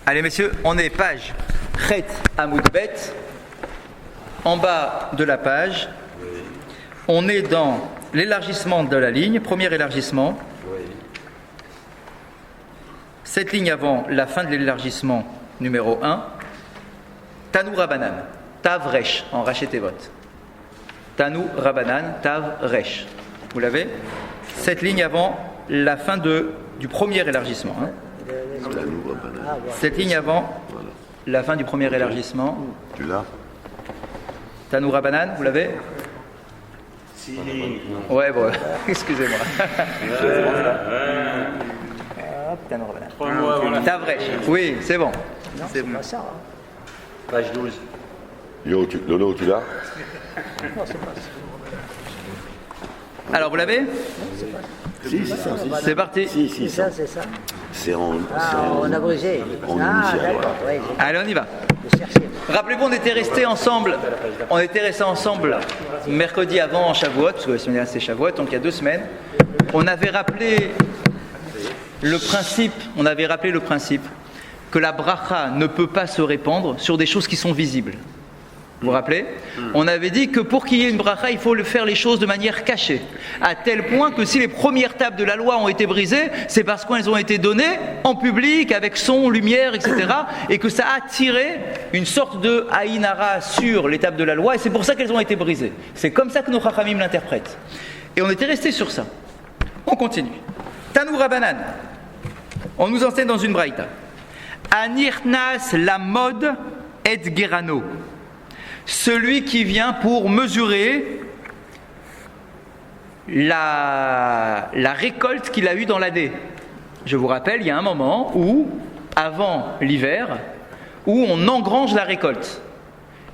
Allez messieurs, on est page Chet Amoud Bet, en bas de la page, on est dans l'élargissement de la ligne, premier élargissement. Cette ligne avant la fin de l'élargissement numéro 1, Tanou Rabanan, Tav Resh, en Rachetevot. Tanou Rabanan, Tav Resh. Vous l'avez? Cette ligne avant la fin du premier élargissement. Cette ligne avant la fin du premier élargissement. Tu l'as? Tanou Rabanan, vous l'avez? Si. Ouais, bon, excusez-moi. Tanou Rabanan. 3 mois avant la fin. Tav Resh. Oui, c'est bon. Non, C'est c'est bon. pas ça. Page 12. Lolo, tu l'as? Non, c'est pas ça. Alors, vous l'avez? Si, c'est ça. C'est parti. Si, C'est ça, c'est ça. C'est en. On a brûlé. en Ah, initial, d'accord. voilà. Ouais, Allez, on y va. j'ai cherché. Rappelez-vous, on était restés ensemble. On était restés ensemble mercredi avant Shavuot, parce que la semaine dernière c'est Shavuot, donc il y a 2 semaines. On avait rappelé le principe. Que la bracha ne peut pas se répandre sur des choses qui sont visibles. Vous vous rappelez? On avait dit que pour qu'il y ait une bracha, il faut faire les choses de manière cachée. À tel point que si les premières tables de la loi ont été brisées, c'est parce qu'elles ont été données en public, avec son, lumière, etc. Et que ça a attiré une sorte de haïnara sur les tables de la loi, et c'est pour ça qu'elles ont été brisées. C'est comme ça que nos chachamim l'interprètent. Et on était resté sur ça. On continue. Tanou Rabanan. On nous enseigne dans une braïta. Anirnas la mode et gerano. Celui qui vient pour mesurer la récolte qu'il a eue dans l'année. Je vous rappelle, il y a un moment où, avant l'hiver, où on engrange la récolte.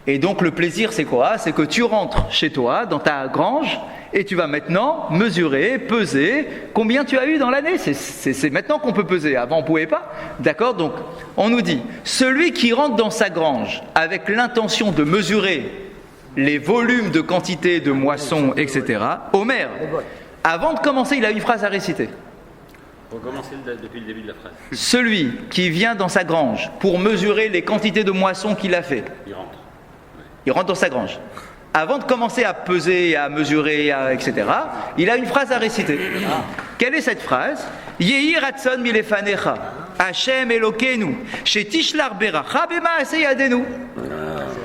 Et donc le plaisir, c'est quoi? C'est que tu rentres chez toi, dans ta grange, et tu vas maintenant mesurer, peser combien tu as eu dans l'année. C'est maintenant qu'on peut peser. Avant, on ne pouvait pas. D'accord? Donc, on nous dit, celui qui rentre dans sa grange avec l'intention de mesurer les volumes de quantité de moissons, etc., Omer, avant de commencer, il a une phrase à réciter. Recommencez depuis le début de la phrase. Celui qui vient dans sa grange pour mesurer les quantités de moissons qu'il a fait, il rentre dans sa grange. Avant de commencer à peser, à mesurer, etc., il a une phrase à réciter. Quelle est cette phrase? Yehi ratson milefanecha, Hashem Elokeinu, shetishlar beracha bema'aseh yadenu.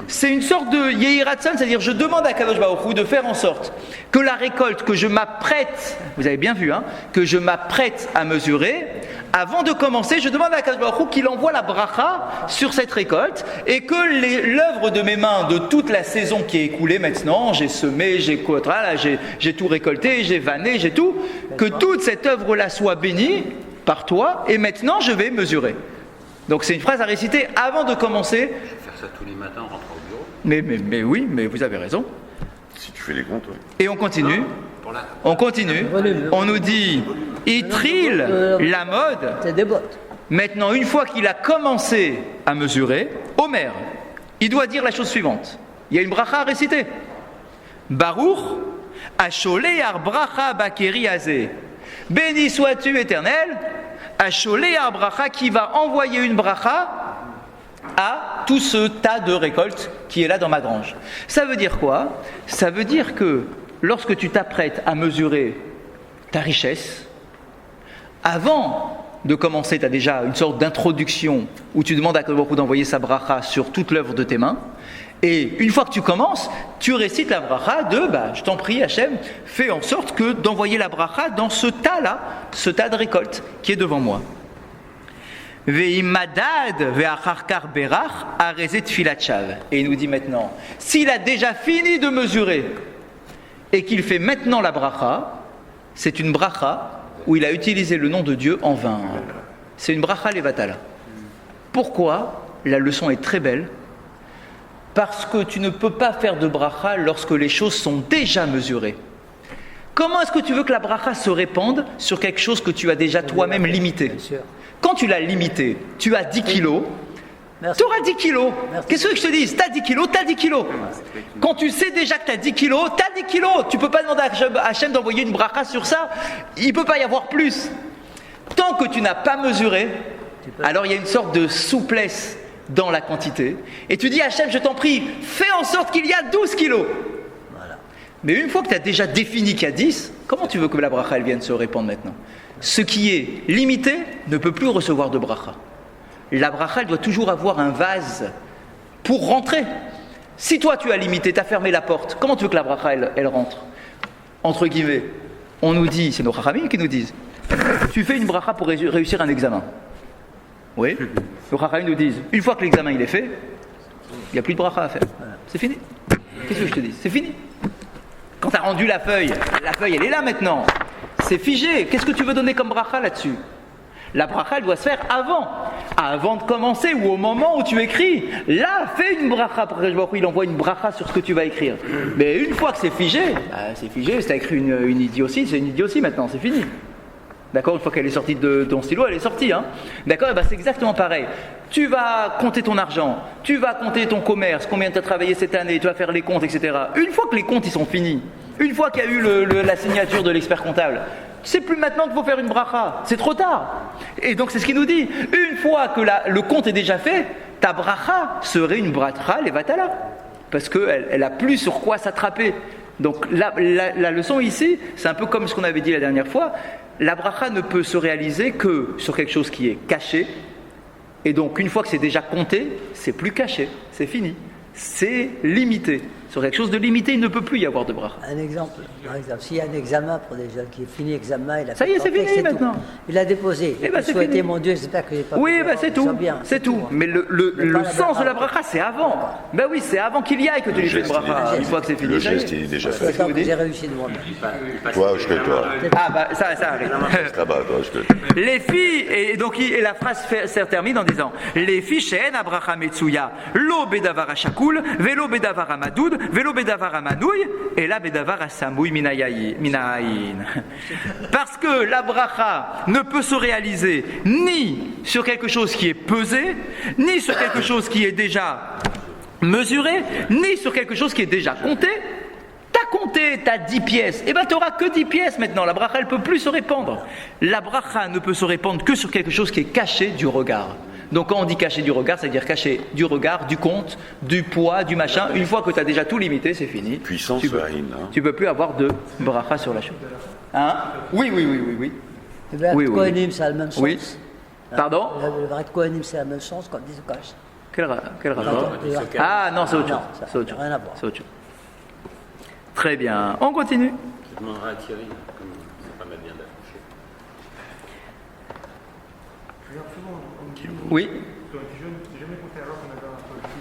C'est une sorte de Yehi ratson, c'est-à-dire je demande à Kadosh Baruch Hu de faire en sorte que la récolte que je m'apprête, vous avez bien vu, que je m'apprête à mesurer, avant de commencer, je demande à Kadosh Baruch Hu qu'il envoie la bracha sur cette récolte et que l'œuvre de mes mains de toute la saison qui est écoulée maintenant, j'ai semé, j'ai tout récolté, j'ai vanné, j'ai tout, que toute cette œuvre-là soit bénie par toi et maintenant je vais mesurer. Donc c'est une phrase à réciter avant de commencer. Faire ça tous les matins en rentrant au bureau. Mais oui, mais vous avez raison. Si tu fais les comptes, oui. Et on continue. On continue. On nous dit, Itril, la mode. C'est des bottes. Maintenant, une fois qu'il a commencé à mesurer, Omer, il doit dire la chose suivante. Il y a une bracha à réciter. Baruch, Asholear bracha bakeri azé. Béni sois-tu éternel, Asholear bracha, qui va envoyer une bracha à tout ce tas de récoltes qui est là dans ma grange. Ça veut dire quoi? Ça veut dire que lorsque tu t'apprêtes à mesurer ta richesse, avant de commencer, tu as déjà une sorte d'introduction où tu demandes à Kadosh Baruch Hu d'envoyer sa bracha sur toute l'œuvre de tes mains. Et une fois que tu commences, tu récites la bracha de je t'en prie, Hachem, fais en sorte que d'envoyer la bracha dans ce tas-là, ce tas de récoltes qui est devant moi. Ve'imadad ve'acharkar berach arezet filat shav. Et il nous dit maintenant, s'il a déjà fini de mesurer et qu'il fait maintenant la bracha, c'est une bracha où il a utilisé le nom de Dieu en vain. C'est une bracha levatala. Pourquoi? La leçon est très belle. Parce que tu ne peux pas faire de bracha lorsque les choses sont déjà mesurées. Comment est-ce que tu veux que la bracha se répande sur quelque chose que tu as déjà toi-même limité? Bien sûr. Quand tu l'as limité, tu as 10 kilos, Merci. tu auras 10 kilos. Merci. Qu'est-ce que je te dis? Tu as 10 kilos, tu as 10 kilos. Quand tu sais déjà que tu as 10 kilos, tu as 10 kilos. Tu ne peux pas demander à Hachem d'envoyer une bracha sur ça. Il ne peut pas y avoir plus. Tant que tu n'as pas mesuré, alors il y a une sorte de souplesse dans la quantité. Et tu dis à Hachem, je t'en prie, fais en sorte qu'il y a 12 kilos. Voilà. Mais une fois que tu as déjà défini qu'il y a 10, comment tu veux que la bracha elle vienne se répandre maintenant? Ce qui est limité ne peut plus recevoir de bracha. La bracha elle doit toujours avoir un vase pour rentrer. Si toi tu as limité, tu as fermé la porte, comment tu veux que la bracha elle rentre? Entre guillemets, on nous dit, c'est nos chachamim qui nous disent, tu fais une bracha pour réussir un examen. Oui, nos chachamim nous disent, une fois que l'examen il est fait, il n'y a plus de bracha à faire. C'est fini. Qu'est-ce que je te dis? C'est fini. Quand tu as rendu la feuille elle est là maintenant. C'est figé. Qu'est-ce que tu veux donner comme bracha là-dessus? La bracha elle doit se faire avant de commencer ou au moment où tu écris. Là, fais une bracha pour que il envoie une bracha sur ce que tu vas écrire. Mais une fois que c'est figé, c'est figé. Si tu as écrit une idiotie, c'est une idiotie maintenant, c'est fini. D'accord? Une fois qu'elle est sortie de ton stylo, elle est sortie. Hein? D'accord? Et ben, c'est exactement pareil. Tu vas compter ton argent, tu vas compter ton commerce, combien tu as travaillé cette année, tu vas faire les comptes, etc. Une fois que les comptes ils sont finis, une fois qu'il y a eu la signature de l'expert comptable, c'est plus maintenant qu'il faut faire une bracha, c'est trop tard. Et donc c'est ce qu'il nous dit. Une fois que le compte est déjà fait, ta bracha serait une bracha levatala, parce qu'elle n'a plus sur quoi s'attraper. Donc la leçon ici, c'est un peu comme ce qu'on avait dit la dernière fois. La bracha ne peut se réaliser que sur quelque chose qui est caché. Et donc, une fois que c'est déjà compté, c'est plus caché, c'est fini, c'est limité. Sur quelque chose de limité, il ne peut plus y avoir de bracha. Un exemple, par exemple, s'il y a un examen pour des jeunes qui est fini l'examen, il a ça y est, c'est fini maintenant. Tout. Il a déposé. Eh ben, c'est souhaité, fini. mon Dieu, j'espère que j'ai pas. Oui, ben, c'est tout. Bien, c'est tout. Mais le sens de la bracha, c'est avant. Ben oui, c'est avant qu'il y aille que tu lui fais une bracha. Une fois que c'est fini. Le geste, il est déjà C'est fait. ça que j'ai réussi de moi-même. Toi, je que toi. Ah, bah ça arrive. Là-bas, toi, je que. Les filles, et la phrase se termine en disant les filles she'en abracha metsuya lo bedavar hashakul velo bedavar hamadoud velo bedavar hamanouy et la bedavar hasamouy minayin. Parce que la bracha ne peut se réaliser ni sur quelque chose qui est pesé, ni sur quelque chose qui est déjà mesuré, ni sur quelque chose qui est déjà compté. T'as compté, t'as 10 pièces, et ben t'auras que 10 pièces maintenant, la bracha elle peut plus se répandre. La bracha ne peut se répandre que sur quelque chose qui est caché du regard. Donc quand on dit caché du regard, c'est-à-dire caché du regard, du compte, du poids, du machin. Une fois que tu as déjà tout limité, c'est fini. Puissance, tu peux plus avoir de bracha sur la chose. Hein? Oui. Le verre Oui, de oui. Kohanim, ça a le même sens. Oui. Pardon? Le verre de Kohanim, c'est le même sens comme dit Zokash. Quel rapport? Ah non, c'est autre chose. Non, ça C'est autre chose. n'a rien à voir. C'est autre chose. Très bien, on continue. Je demanderai à Thierry, comme c'est pas mal bien d'accoucher. Oui.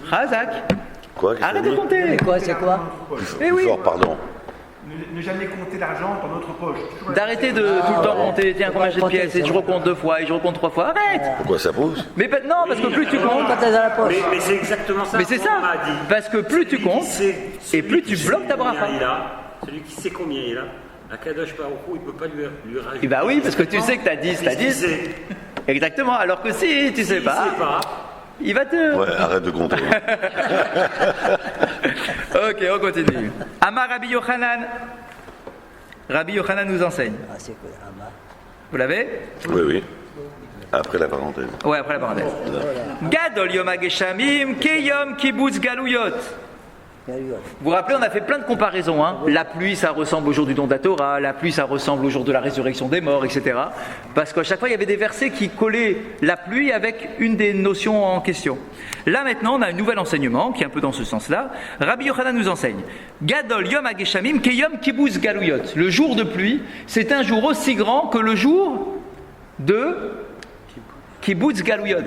Razak, Quoi? qu'est-ce arrête que de ça compter. C'est quoi, c'est quoi? Eh dit oui. Fort, pardon. Ne jamais compter l'argent dans notre poche. Toujours D'arrêter de tout le temps compter, tiens, combien j'ai de pièces, et je recompte 2 fois, et je recompte 3 fois. Arrête. Pourquoi ça pose? Mais non, parce que plus tu comptes, Quand t'es dans la poche. Mais c'est exactement ça. mais c'est qu'on ça. m'a dit. Parce que plus tu Celui qui comptes, sait- et plus celui tu qui bloques sait ta combien bracha. il a, celui qui sait combien il a, Akadosh Baruch Hu, il ne peut pas lui rajouter. Eh bah oui, parce que tu sais que t'as 10, t'as 10. Exactement, alors que si tu sais pas, il va te... Ouais, arrête de compter. Ok, on continue. Amar Rabbi Yochanan. Rabbi Yochanan nous enseigne. Ah, c'est quoi, Hama? Vous l'avez? Oui. Après la parenthèse. Ouais, après la parenthèse. Gadol Yom HaGeshamim Keyom Kibbutz Galuyot. Vous vous rappelez, on a fait plein de comparaisons. Hein. La pluie, ça ressemble au jour du don de la Torah. La pluie, ça ressemble au jour de la résurrection des morts, etc. Parce qu'à chaque fois, il y avait des versets qui collaient la pluie avec une des notions en question. Là, maintenant, on a un nouvel enseignement qui est un peu dans ce sens-là. Rabbi Yochanan nous enseigne. Gadol Yom HaGeshamim Keyom Kibbutz Galuyot. Le jour de pluie, c'est un jour aussi grand que le jour de Kibbutz Galuyot.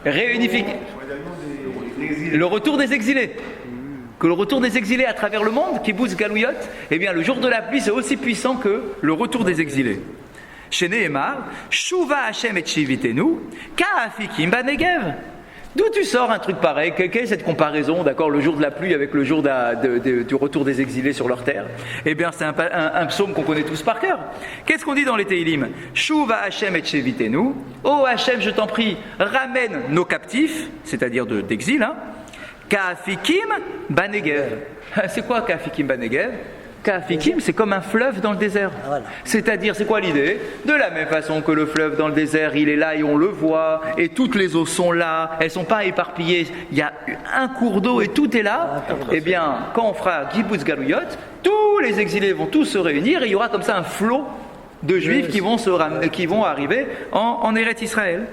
Réunification. Le retour des exilés. Que le retour des exilés à travers le monde, Kibbutz Galuyot, eh bien le jour de la pluie c'est aussi puissant que le retour des exilés. Chez Nehemar, Shuva Hashem et Shivitenu, Ka'afikim Banegev. D'où tu sors un truc pareil? Quelle est cette comparaison, d'accord, le jour de la pluie avec le jour du retour des exilés sur leur terre? Eh bien, c'est un psaume qu'on connaît tous par cœur. Qu'est-ce qu'on dit dans les Teilim? Shuva Hashem et Shevitenu. Oh Hashem, je t'en prie, ramène nos captifs, c'est-à-dire d'exil, hein. Ka'afikim Banegev. C'est quoi Ka'afikim Banegev? Qu'Afikim, c'est comme un fleuve dans le désert. Voilà. C'est-à-dire, c'est quoi l'idée? De la même façon que le fleuve dans le désert, il est là et on le voit, et toutes les eaux sont là, elles ne sont pas éparpillées, il y a un cours d'eau et tout est là. Eh bien, quand on fera Kibbutz Galuyot, tous les exilés vont tous se réunir et il y aura comme ça un flot de juifs qui vont arriver en Eretz Israël.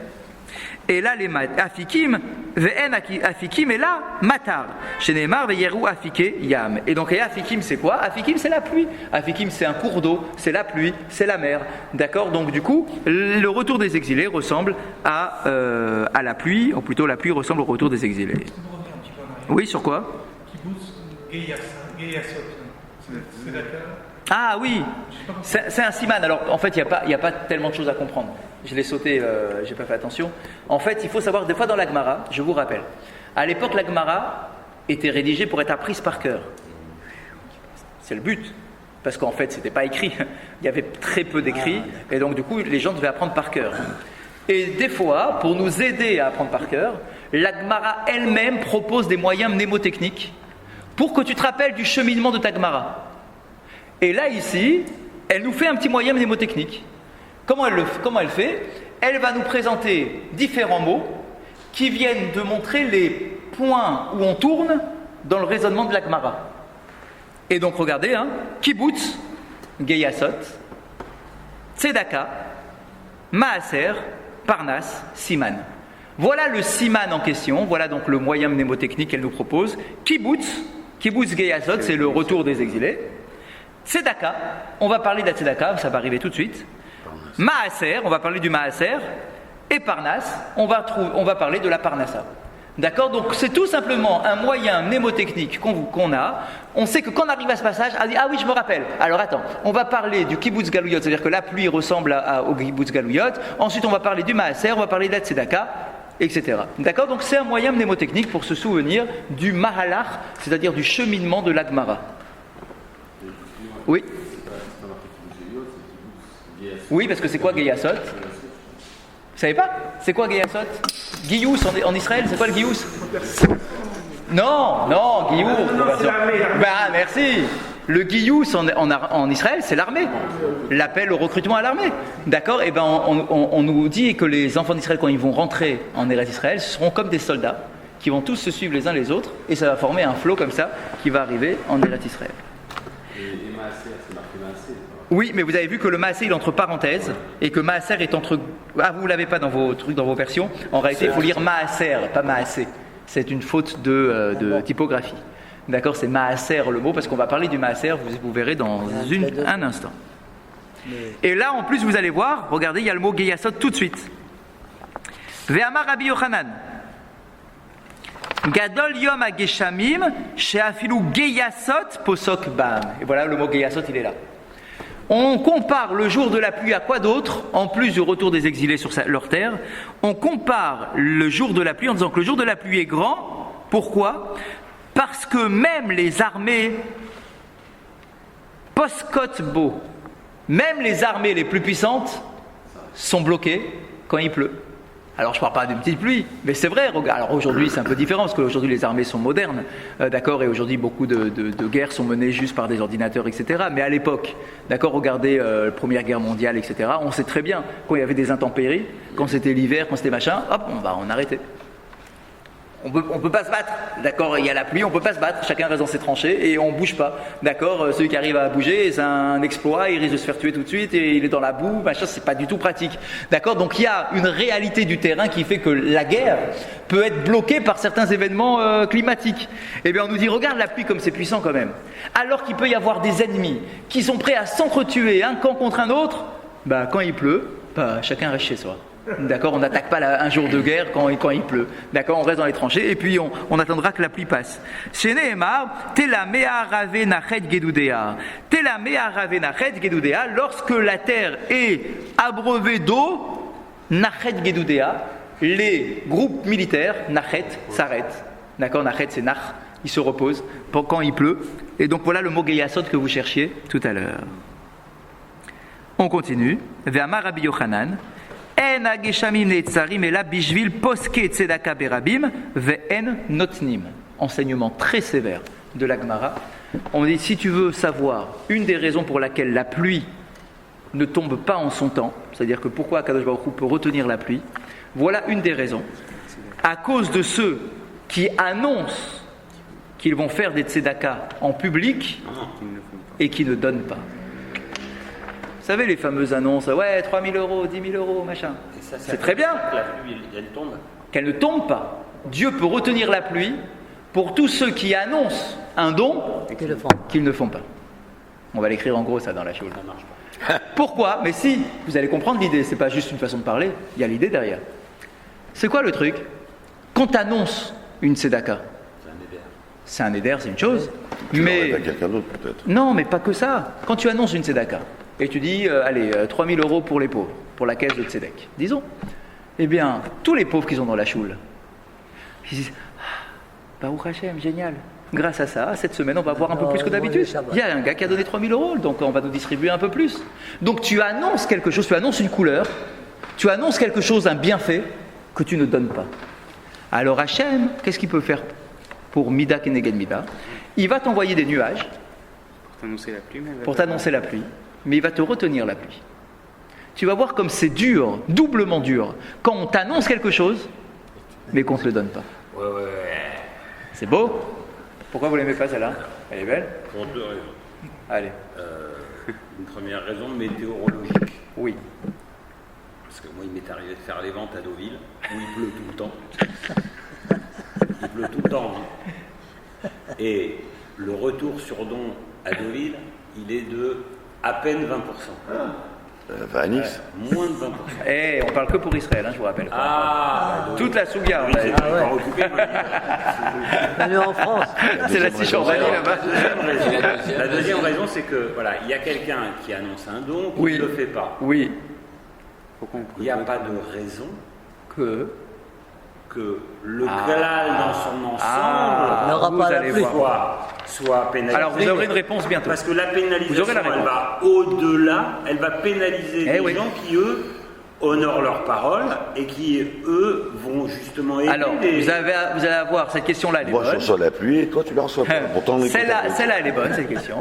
Et là, les afikim, ve'en afikim, et là, matar. Chez Neymar, ve'yeru afike yam. Et donc, afikim, c'est quoi? Afikim, c'est la pluie. Afikim, c'est un cours d'eau, c'est la pluie, c'est la mer. D'accord? Donc, du coup, le retour des exilés ressemble à la pluie, ou plutôt la pluie ressemble au retour des exilés. Oui, sur quoi? C'est d'accord? Ah oui, c'est un siman. Alors en fait, il n'y a pas tellement de choses à comprendre. Je l'ai sauté, j'ai pas fait attention. En fait, il faut savoir, des fois dans la Gemara, je vous rappelle, à l'époque, la Gemara était rédigée pour être apprise par cœur. C'est le but. Parce qu'en fait, c'était pas écrit. Il y avait très peu d'écrits. Et donc, du coup, les gens devaient apprendre par cœur. Et des fois, pour nous aider à apprendre par cœur, la Gemara elle-même propose des moyens mnémotechniques pour que tu te rappelles du cheminement de ta Gemara. Et là, ici, elle nous fait un petit moyen mnémotechnique. Comment elle fait? Elle va nous présenter différents mots qui viennent de montrer les points où on tourne dans le raisonnement de la Gemara. Et donc, regardez, Kibbutz, Geyasot, Tzedaka, Maaser, Parnas, Siman. Voilà le Siman en question, voilà donc le moyen mnémotechnique qu'elle nous propose. Kibbutz Geyasot, c'est le retour des exilés. Tzedaka, on va parler de la Tzedaka, ça va arriver tout de suite. Maaser, on va parler du Maaser. Et Parnas, on va parler de la Parnassa. D'accord? Donc c'est tout simplement un moyen mnémotechnique qu'on a. On sait que quand on arrive à ce passage, ah oui, je me rappelle. Alors attends, on va parler du Kibbutz Galuyot, c'est-à-dire que la pluie ressemble au Kibbutz Galuyot. Ensuite, on va parler du Maaser, on va parler de la Tzedaka, etc. D'accord? Donc c'est un moyen mnémotechnique pour se souvenir du Mahalach, c'est-à-dire du cheminement de la Gemara. Oui. Oui, parce que c'est quoi Geyasot? Vous savez pas? C'est quoi Geyasot? Giyous en Israël, c'est quoi le Giyous? Non, Giyous. Merci. Le Giyous en Israël, c'est l'armée. L'appel au recrutement à l'armée. D'accord? Et ben on nous dit que les enfants d'Israël, quand ils vont rentrer en Eretz Israël, seront comme des soldats qui vont tous se suivre les uns les autres, et ça va former un flot comme ça qui va arriver en Eretz Israël. Oui, mais vous avez vu que le Maaser il est entre parenthèses et que Maaser est entre. Ah, vous ne l'avez pas dans vos trucs, dans vos versions. En réalité, il faut lire Maaser, pas Maaser. C'est une faute de typographie. D'accord, c'est Maaser le mot parce qu'on va parler du Maaser, vous verrez dans un instant. Et là, en plus, vous allez voir, regardez, il y a le mot Geyasot tout de suite. Ve'amar Rabbi Yochanan. Gadol Yom HaGeshamim, She'afilu Geyasot Posok Bam. Et voilà, le mot Geyasot, il est là. On compare le jour de la pluie à quoi d'autre, en plus du retour des exilés sur leur terre? On compare le jour de la pluie en disant que le jour de la pluie est grand. Pourquoi? Parce que même les armées post-Kotbo, même les armées les plus puissantes sont bloquées quand il pleut. Alors je ne parle pas d'une petite pluie, mais c'est vrai. Alors aujourd'hui c'est un peu différent parce qu'aujourd'hui les armées sont modernes, d'accord, et aujourd'hui beaucoup de guerres sont menées juste par des ordinateurs, etc. Mais à l'époque, d'accord, regardez la Première Guerre mondiale, etc. On sait très bien quand il y avait des intempéries, quand c'était l'hiver, quand c'était machin, hop, on arrêtait. On peut pas se battre, d'accord, il y a la pluie, on peut pas se battre, chacun reste dans ses tranchées et on bouge pas, d'accord, celui qui arrive à bouger, c'est un exploit, il risque de se faire tuer tout de suite et il est dans la boue, machin, c'est pas du tout pratique, d'accord, donc il y a une réalité du terrain qui fait que la guerre peut être bloquée par certains événements climatiques. Et bien on nous dit, regarde la pluie comme c'est puissant quand même, alors qu'il peut y avoir des ennemis qui sont prêts à s'entretuer un camp contre un autre, quand il pleut, chacun reste chez soi. D'accord, on n'attaque pas un jour de guerre quand il pleut. D'accord, on reste dans les tranchées et puis on attendra que la pluie passe. Chez Nehemar, Tela mea rave nachet gedudea. Tela mea rave nachet gedudea. Lorsque la terre est abreuvée d'eau, nachet gedudea, les groupes militaires, nachet, s'arrêtent. D'accord, nachet c'est nach, il se repose quand il pleut. Et donc voilà le mot geyasot que vous cherchiez tout à l'heure. On continue. Ve'amar Rabbi Yochanan. En hageshamim ne'etzarim ela bishvil poske tzedaka berabim ve'en notnim. Enseignement très sévère de la Gemara. On dit, si tu veux savoir une des raisons pour laquelle la pluie ne tombe pas en son temps, c'est-à-dire que pourquoi Akadosh Baruch Hu peut retenir la pluie, voilà une des raisons. À cause de ceux qui annoncent qu'ils vont faire des tzedaka en public et qui ne donnent pas. Vous savez les fameuses annonces, ouais, 3 000 euros, 10 000 euros, machin. C'est très bien. La pluie, elle tombe. Qu'elle ne tombe pas. Dieu peut retenir la pluie pour tous ceux qui annoncent un don qu'ils ne font pas. On va l'écrire en gros ça dans la choule. Ça marche pas. Pourquoi? Mais si, vous allez comprendre l'idée, c'est pas juste une façon de parler, il y a l'idée derrière. C'est quoi le truc? Quand tu annonces une tzedaka, c'est un éder, c'est une chose. Tu mais l'aurais à quelqu'un d'autre peut-être. non, mais pas que ça. Quand tu annonces une tzedaka et tu dis, allez, 3 000 euros pour les pauvres, pour la caisse de tzedek, disons, eh bien, tous les pauvres qui sont dans la choule, ils disent, Baruch Hashem, génial. Grâce à ça, cette semaine, on va avoir un peu plus que d'habitude. Il y a un gars qui a donné 3 000 euros, donc on va nous distribuer un peu plus. Donc tu annonces quelque chose, tu annonces une couleur, tu annonces quelque chose, un bienfait, que tu ne donnes pas. Alors Hachem, qu'est-ce qu'il peut faire pour Mida Keneged Mida? Il va t'envoyer des nuages pour t'annoncer la pluie, mais il va te retenir la pluie. Tu vas voir comme c'est dur, doublement dur, quand on t'annonce quelque chose, mais qu'on ne te le donne pas. Ouais. C'est beau? Pourquoi vous l'aimez pas celle-là? Elle est belle? Pour deux raisons. Allez. Une première raison météorologique. Oui. Parce que moi, il m'est arrivé de faire les ventes à Deauville, où il pleut tout le temps. Il pleut tout le temps. Hein. Et le retour sur don à Deauville, il est de à peine 20%. Va à Nice. Moins de 20%. Eh, on parle que pour Israël, hein, je vous rappelle. Toute la Souga. Oui, c'est encore occupé. Nous en France. C'est la Cisjordanie là-bas. La deuxième raison, c'est que voilà, il y a quelqu'un qui annonce un don, qui ne le fait pas. Oui. Il n'y a pas de raison Que le glal dans son ensemble n'aura vous pas la allez pluie. voir. soit pénalisé. Alors vous aurez une réponse bientôt. Parce que la Vous pénalisation, aurez la réponse. elle va au-delà, elle va pénaliser les oui. gens qui, eux, honorent leurs paroles et qui, eux, vont justement aider Alors, vous allez avoir cette question-là, elle est Moi, je bonne. reçois la pluie et toi, tu la reçois pas. Pourtant, on est Celle-là, elle est bonne, cette question.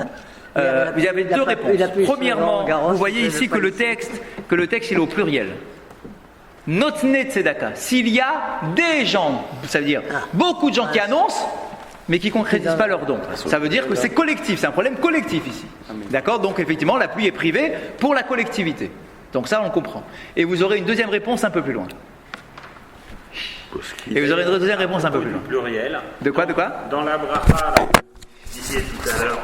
Il y avait deux réponses. Premièrement, vous voyez ici que le texte, il est au pluriel. Notne tzedaka. S'il y a des gens, ça veut dire beaucoup de gens qui annoncent, mais qui ne concrétisent pas leurs dons. Ça veut dire que c'est collectif, c'est un problème collectif ici. D'accord? Donc effectivement, la pluie est privée pour la collectivité. Donc ça, on comprend. Et vous aurez une deuxième réponse un peu plus loin. Et vous aurez une deuxième réponse un peu plus loin. Pluriel. De quoi? Dans la bracha, là, je disais tout à l'heure,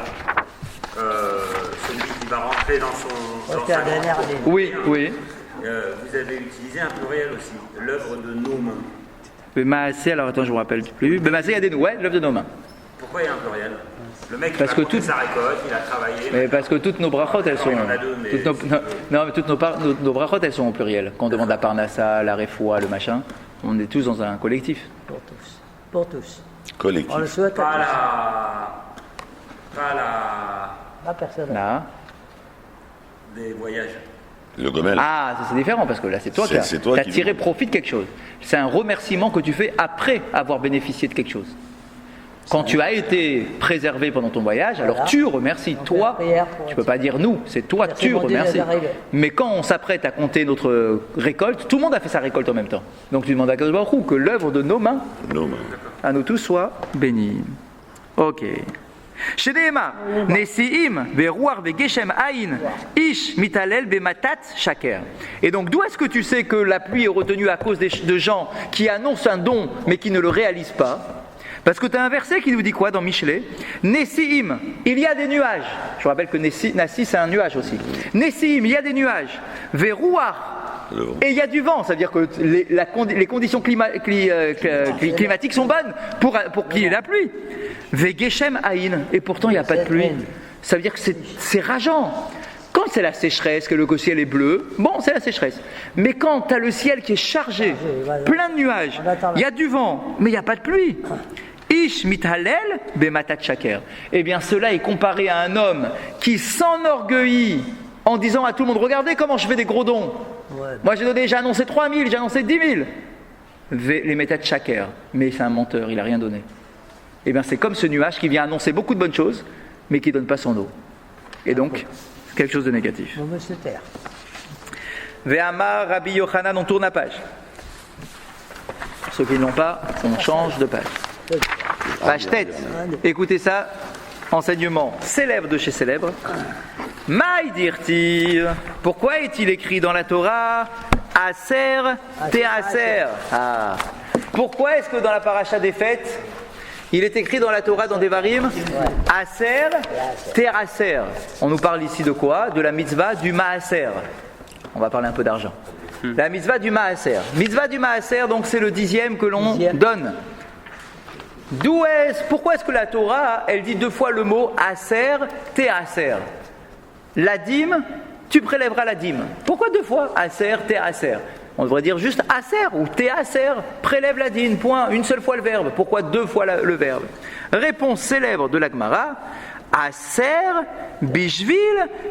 celui qui va rentrer dans son... C'est la dernière année. Oui. vous avez utilisé un pluriel aussi, l'œuvre de nos mains. Maasé, alors attends, je ne me rappelle plus. Maasé, il y a des nous, ouais, l'œuvre de nos mains. Pourquoi il y a un pluriel? Le mec, Parce il que a monté sa récolte, il a travaillé. Mais parce que toutes nos brachot, elles sont. il y en a deux, mais toutes nos brachot, elles sont au pluriel. Quand on demande la parnassa, la refoua, le machin, on est tous dans un collectif. Pour tous. Collectif. On le souhaite Pas à la personne. Là. des voyages. Le gomel. Ah, ça c'est différent parce que là c'est toi qui C'est toi as qui tiré nous- profit de quelque chose. C'est un remerciement que tu fais après avoir bénéficié de quelque chose. Quand tu as été préservé pendant ton voyage, alors tu remercies. On fait Toi, la prière pour tu ne peux pas dire nous, c'est toi, Merci, tu mon Dieu, remercies. d'arriver. Mais quand on s'apprête à compter notre récolte, tout le monde a fait sa récolte en même temps. Donc tu demandes à Kadosh Baruch Hu que l'œuvre de nos mains, Non, mais- à nous tous, soit bénie. Ok. Shneemar, Nesiim, Veruar, Vegeshem, Aïn, Ish, Mitalel, Bematat, Shaker. Et donc, d'où est-ce que tu sais que la pluie est retenue à cause de gens qui annoncent un don mais qui ne le réalisent pas? Parce que tu as un verset qui nous dit quoi dans Michelet? Nesiim, il y a des nuages. Je vous rappelle que Nassi, c'est un nuage aussi. Nesiim, il y a des nuages. Veruar, Le vent. et il y a du vent, ça veut dire que les conditions climatiques sont bonnes pour qu'il y ait la pluie. Vegeshem Aïn, et pourtant il n'y a pas de pluie. Ça veut dire que c'est rageant. Quand c'est la sécheresse, que le ciel est bleu, bon, c'est la sécheresse. Mais quand tu as le ciel qui est chargé, plein de nuages, il y a du vent, mais il n'y a pas de pluie. Ish mithalel bematat shaker. Eh bien, cela est comparé à un homme qui s'enorgueillit en disant à tout le monde, regardez comment je fais des gros dons. Moi j'ai annoncé 3 000, j'ai annoncé 10 000. Les métat shaker. Mais c'est un menteur, il n'a rien donné. Eh bien c'est comme ce nuage qui vient annoncer beaucoup de bonnes choses, mais qui ne donne pas son eau. Et donc, c'est quelque chose de négatif. Bon, monsieur Terre. Ve'amar Rabbi Yochanan, on tourne la page. Pour ceux qui ne l'ont pas, on change de page. Page tête. Écoutez ça, enseignement célèbre de chez célèbre. Maï dirti. Pourquoi est-il écrit dans la Torah Aser Teaser? Pourquoi est-ce que dans la paracha des fêtes, il est écrit dans la Torah, dans Devarim, Aser Teaser? On nous parle ici de quoi? De la mitzvah du Maaser. On va parler un peu d'argent. La mitzvah du Maaser. Mitzvah du Maaser, donc c'est le 10e que l'on donne. Pourquoi est-ce que la Torah, elle dit 2 fois le mot Aser Teaser? La dîme, tu prélèveras la dîme. Pourquoi 2 fois Aser Teaser? On devrait dire juste Aser ou Teaser, prélève la dîme, point, une seule fois le verbe. Pourquoi 2 fois le verbe? Réponse célèbre de la Gemara, Aser Bishvil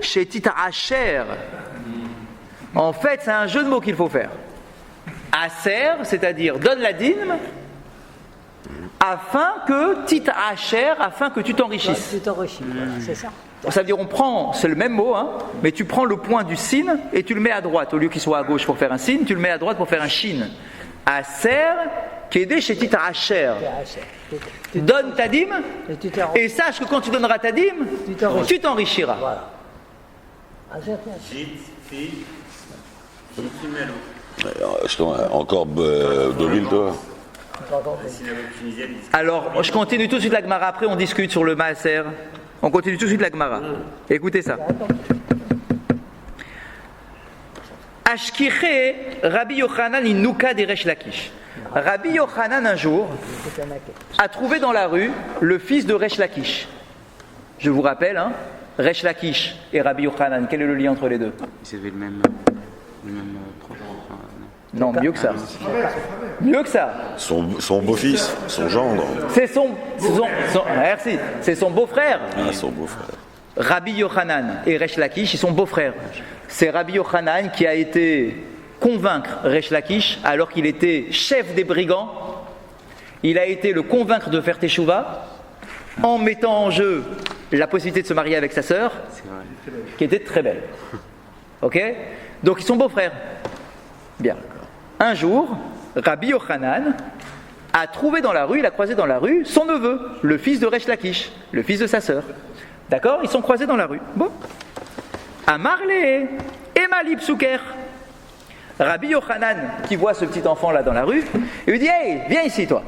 Shetit Asher. En fait, c'est un jeu de mots qu'il faut faire. Aser, c'est-à-dire donne la dîme, afin que Tit Asher, afin que tu t'enrichisses. Tu t'enrichis, c'est ça. Ça veut dire, c'est le même mot, mais tu prends le point du sin et tu le mets à droite. Au lieu qu'il soit à gauche pour faire un sin, tu le mets à droite pour faire un shin. Aser, Kedé chez Tit Asher. Donne ta dîme et sache que quand tu donneras ta dîme, tu t'enrichiras. Voilà. Encore Deauville, toi? Alors, je continue tout de suite la Gemara. Après, on discute sur le Maaser. On continue tout de suite la Gemara. Écoutez ça. Ashkiche Rabbi Yochanan inuka de Resh Lakish. Rabbi Yochanan, un jour, a trouvé dans la rue le fils de Resh Lakish. Je vous rappelle, Resh Lakish et Rabbi Yochanan, quel est le lien entre les deux? Ils avaient le même prof. Non, mieux que ça. Mieux que ça. Son beau-fils, son gendre. Merci. C'est son beau-frère. Ah, son beau-frère. Rabbi Yochanan et Resh Lakish, ils sont beaux-frères. C'est Rabbi Yochanan qui a été convaincre Resh Lakish alors qu'il était chef des brigands. Il a été le convaincre de faire teshuva en mettant en jeu la possibilité de se marier avec sa sœur, qui était très belle. Ok? Donc ils sont beaux-frères. Bien. Un jour, Rabbi Yochanan a trouvé dans la rue, il a croisé dans la rue son neveu, le fils de Resh Lakish, le fils de sa sœur. D'accord? Ils sont croisés dans la rue. Bon. Amarle, Emali Psuker. Rabbi Yochanan, qui voit ce petit enfant là dans la rue, il lui dit: hey, viens ici toi,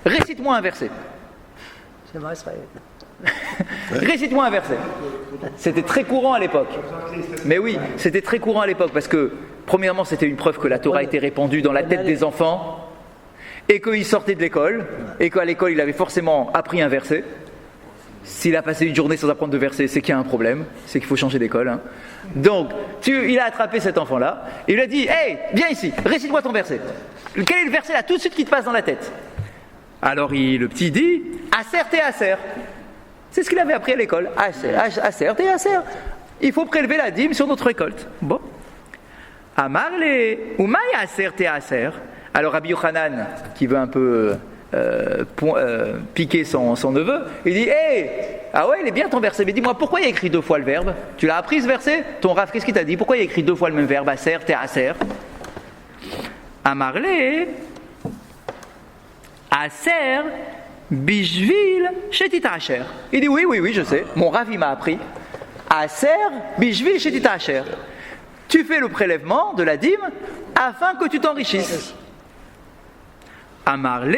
récite-moi un verset. Récite-moi un verset. C'était très courant à l'époque. Mais oui, c'était très courant à l'époque parce que, premièrement, c'était une preuve que la Torah était répandue dans la tête des enfants et qu'il sortait de l'école et qu'à l'école, il avait forcément appris un verset. S'il a passé une journée sans apprendre de verset, c'est qu'il y a un problème, c'est qu'il faut changer d'école. Donc, il a attrapé cet enfant-là et il lui a dit: hey, viens ici, récite-moi ton verset. Quel est le verset là, tout de suite, qui te passe dans la tête? Alors, le petit dit: Aser te Aser. C'est ce qu'il avait appris à l'école. Aser te Aser. Il faut prélever la dîme sur notre récolte. Bon. Amarle, Umay Aser te Aser. Alors, Rabbi Yochanan, qui veut un peu piquer son neveu, il dit: hey, ah ouais, il est bien ton verset, mais dis-moi, pourquoi il y a écrit 2 fois le verbe? Tu l'as appris ce verset? Ton Rav, qu'est-ce qu'il t'a dit? Pourquoi il y a écrit 2 fois le même verbe? Aser te Aser. Amarle, Aser Bishvil Shetit Asher. Il dit: oui, je sais, mon Rav il m'a appris. Aser Bishvil Shetit Asher. Tu fais le prélèvement de la dîme afin que tu t'enrichisses. Amarle.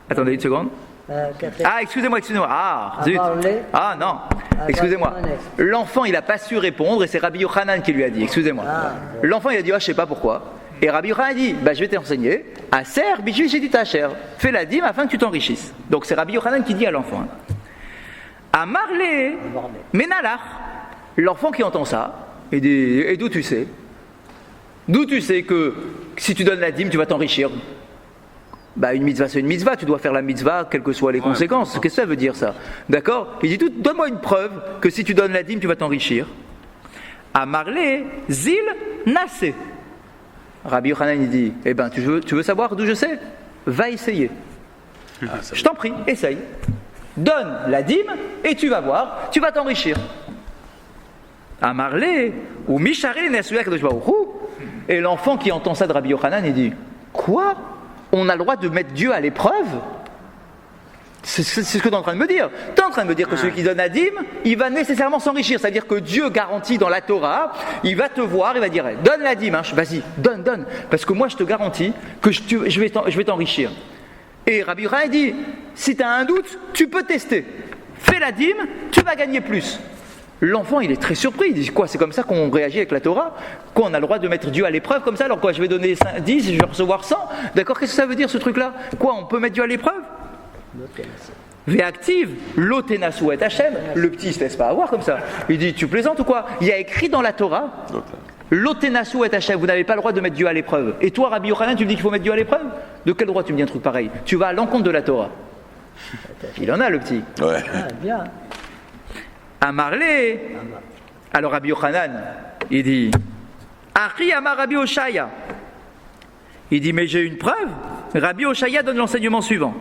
Attendez une seconde. Excusez-moi. Ah, zut. Ah, non. Excusez-moi. L'enfant, il n'a pas su répondre et c'est Rabbi Yochanan qui lui a dit. Excusez-moi. L'enfant, il a dit: je ne sais pas pourquoi. Et Rabbi Yochanan a dit: je vais t'enseigner. Aser Bishvil Shetit Asher. Fais la dîme afin que tu t'enrichisses. Donc c'est Rabbi Yochanan qui dit à l'enfant. Amarle Menalach. L'enfant qui entend ça, il dit: et d'où tu sais? D'où tu sais que si tu donnes la dîme, tu vas t'enrichir? Une mitzvah, c'est une mitzvah, tu dois faire la mitzvah, quelles que soient les conséquences. Qu'est-ce que ça veut dire, ça? D'accord? Il dit: donne-moi une preuve que si tu donnes la dîme, tu vas t'enrichir. Amarle Zil Nassé. Rabbi Yochanan, il dit: tu veux savoir d'où je sais? Va essayer. Je t'en prie, essaye. Donne la dîme et tu vas voir, tu vas t'enrichir. Amarlé ou Misharé Nesuya Kadosh Baruch Hu. Et l'enfant qui entend ça de Rabbi Yochanan, il dit quoi? On a le droit de mettre Dieu à l'épreuve? C'est ce que tu es en train de me dire. Tu es en train de me dire que celui qui donne la dîme, il va nécessairement s'enrichir. C'est-à-dire que Dieu garantit dans la Torah, il va te voir, il va dire donne la dîme, hein. Vas-y, donne. Parce que moi je te garantis que je vais t'enrichir. Et Rabbi Yochanan dit si tu as un doute, tu peux tester. Fais la dîme, tu vas gagner plus. L'enfant, il est très surpris. Il dit quoi? C'est comme ça qu'on réagit avec la Torah? Quoi, on a le droit de mettre Dieu à l'épreuve comme ça? Alors quoi, je vais donner 10, je vais recevoir 100? D'accord, qu'est-ce que ça veut dire ce truc-là? Quoi, on peut mettre Dieu à l'épreuve? Véactive, l'otenasu et Hachem. Le petit, il se laisse pas avoir comme ça. Il dit, tu plaisantes ou quoi? Il y a écrit dans la Torah, l'otenasu et Hachem, vous n'avez pas le droit de mettre Dieu à l'épreuve. Et toi, Rabbi Yochanan, tu me dis qu'il faut mettre Dieu à l'épreuve? De quel droit tu me dis un truc pareil? Tu vas à l'encontre de la Torah. Il en a, le petit. Ouais. Ah, bien. Amarlé. Alors Rabbi Yochanan, il dit Achi Amar Rabbi Oshaya. Il dit mais j'ai une preuve. Rabbi Oshaya donne l'enseignement suivant.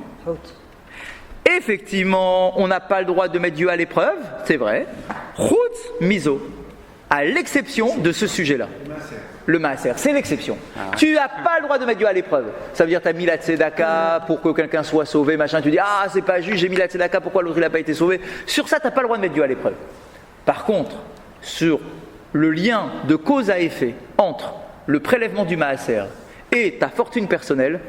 Effectivement, on n'a pas le droit de mettre Dieu à l'épreuve, c'est vrai. Chutz miso, à l'exception de ce sujet-là. Le maaser, c'est l'exception. Tu n'as pas le droit de mettre Dieu à l'épreuve. Ça veut dire tu as mis la tzedaka pour que quelqu'un soit sauvé, machin. Tu dis ah c'est pas juste, j'ai mis la tzedaka, pourquoi l'autre il n'a pas été sauvé? Sur ça, tu n'as pas le droit de mettre Dieu à l'épreuve. Par contre, sur le lien de cause à effet entre le prélèvement du maaser et ta fortune personnelle,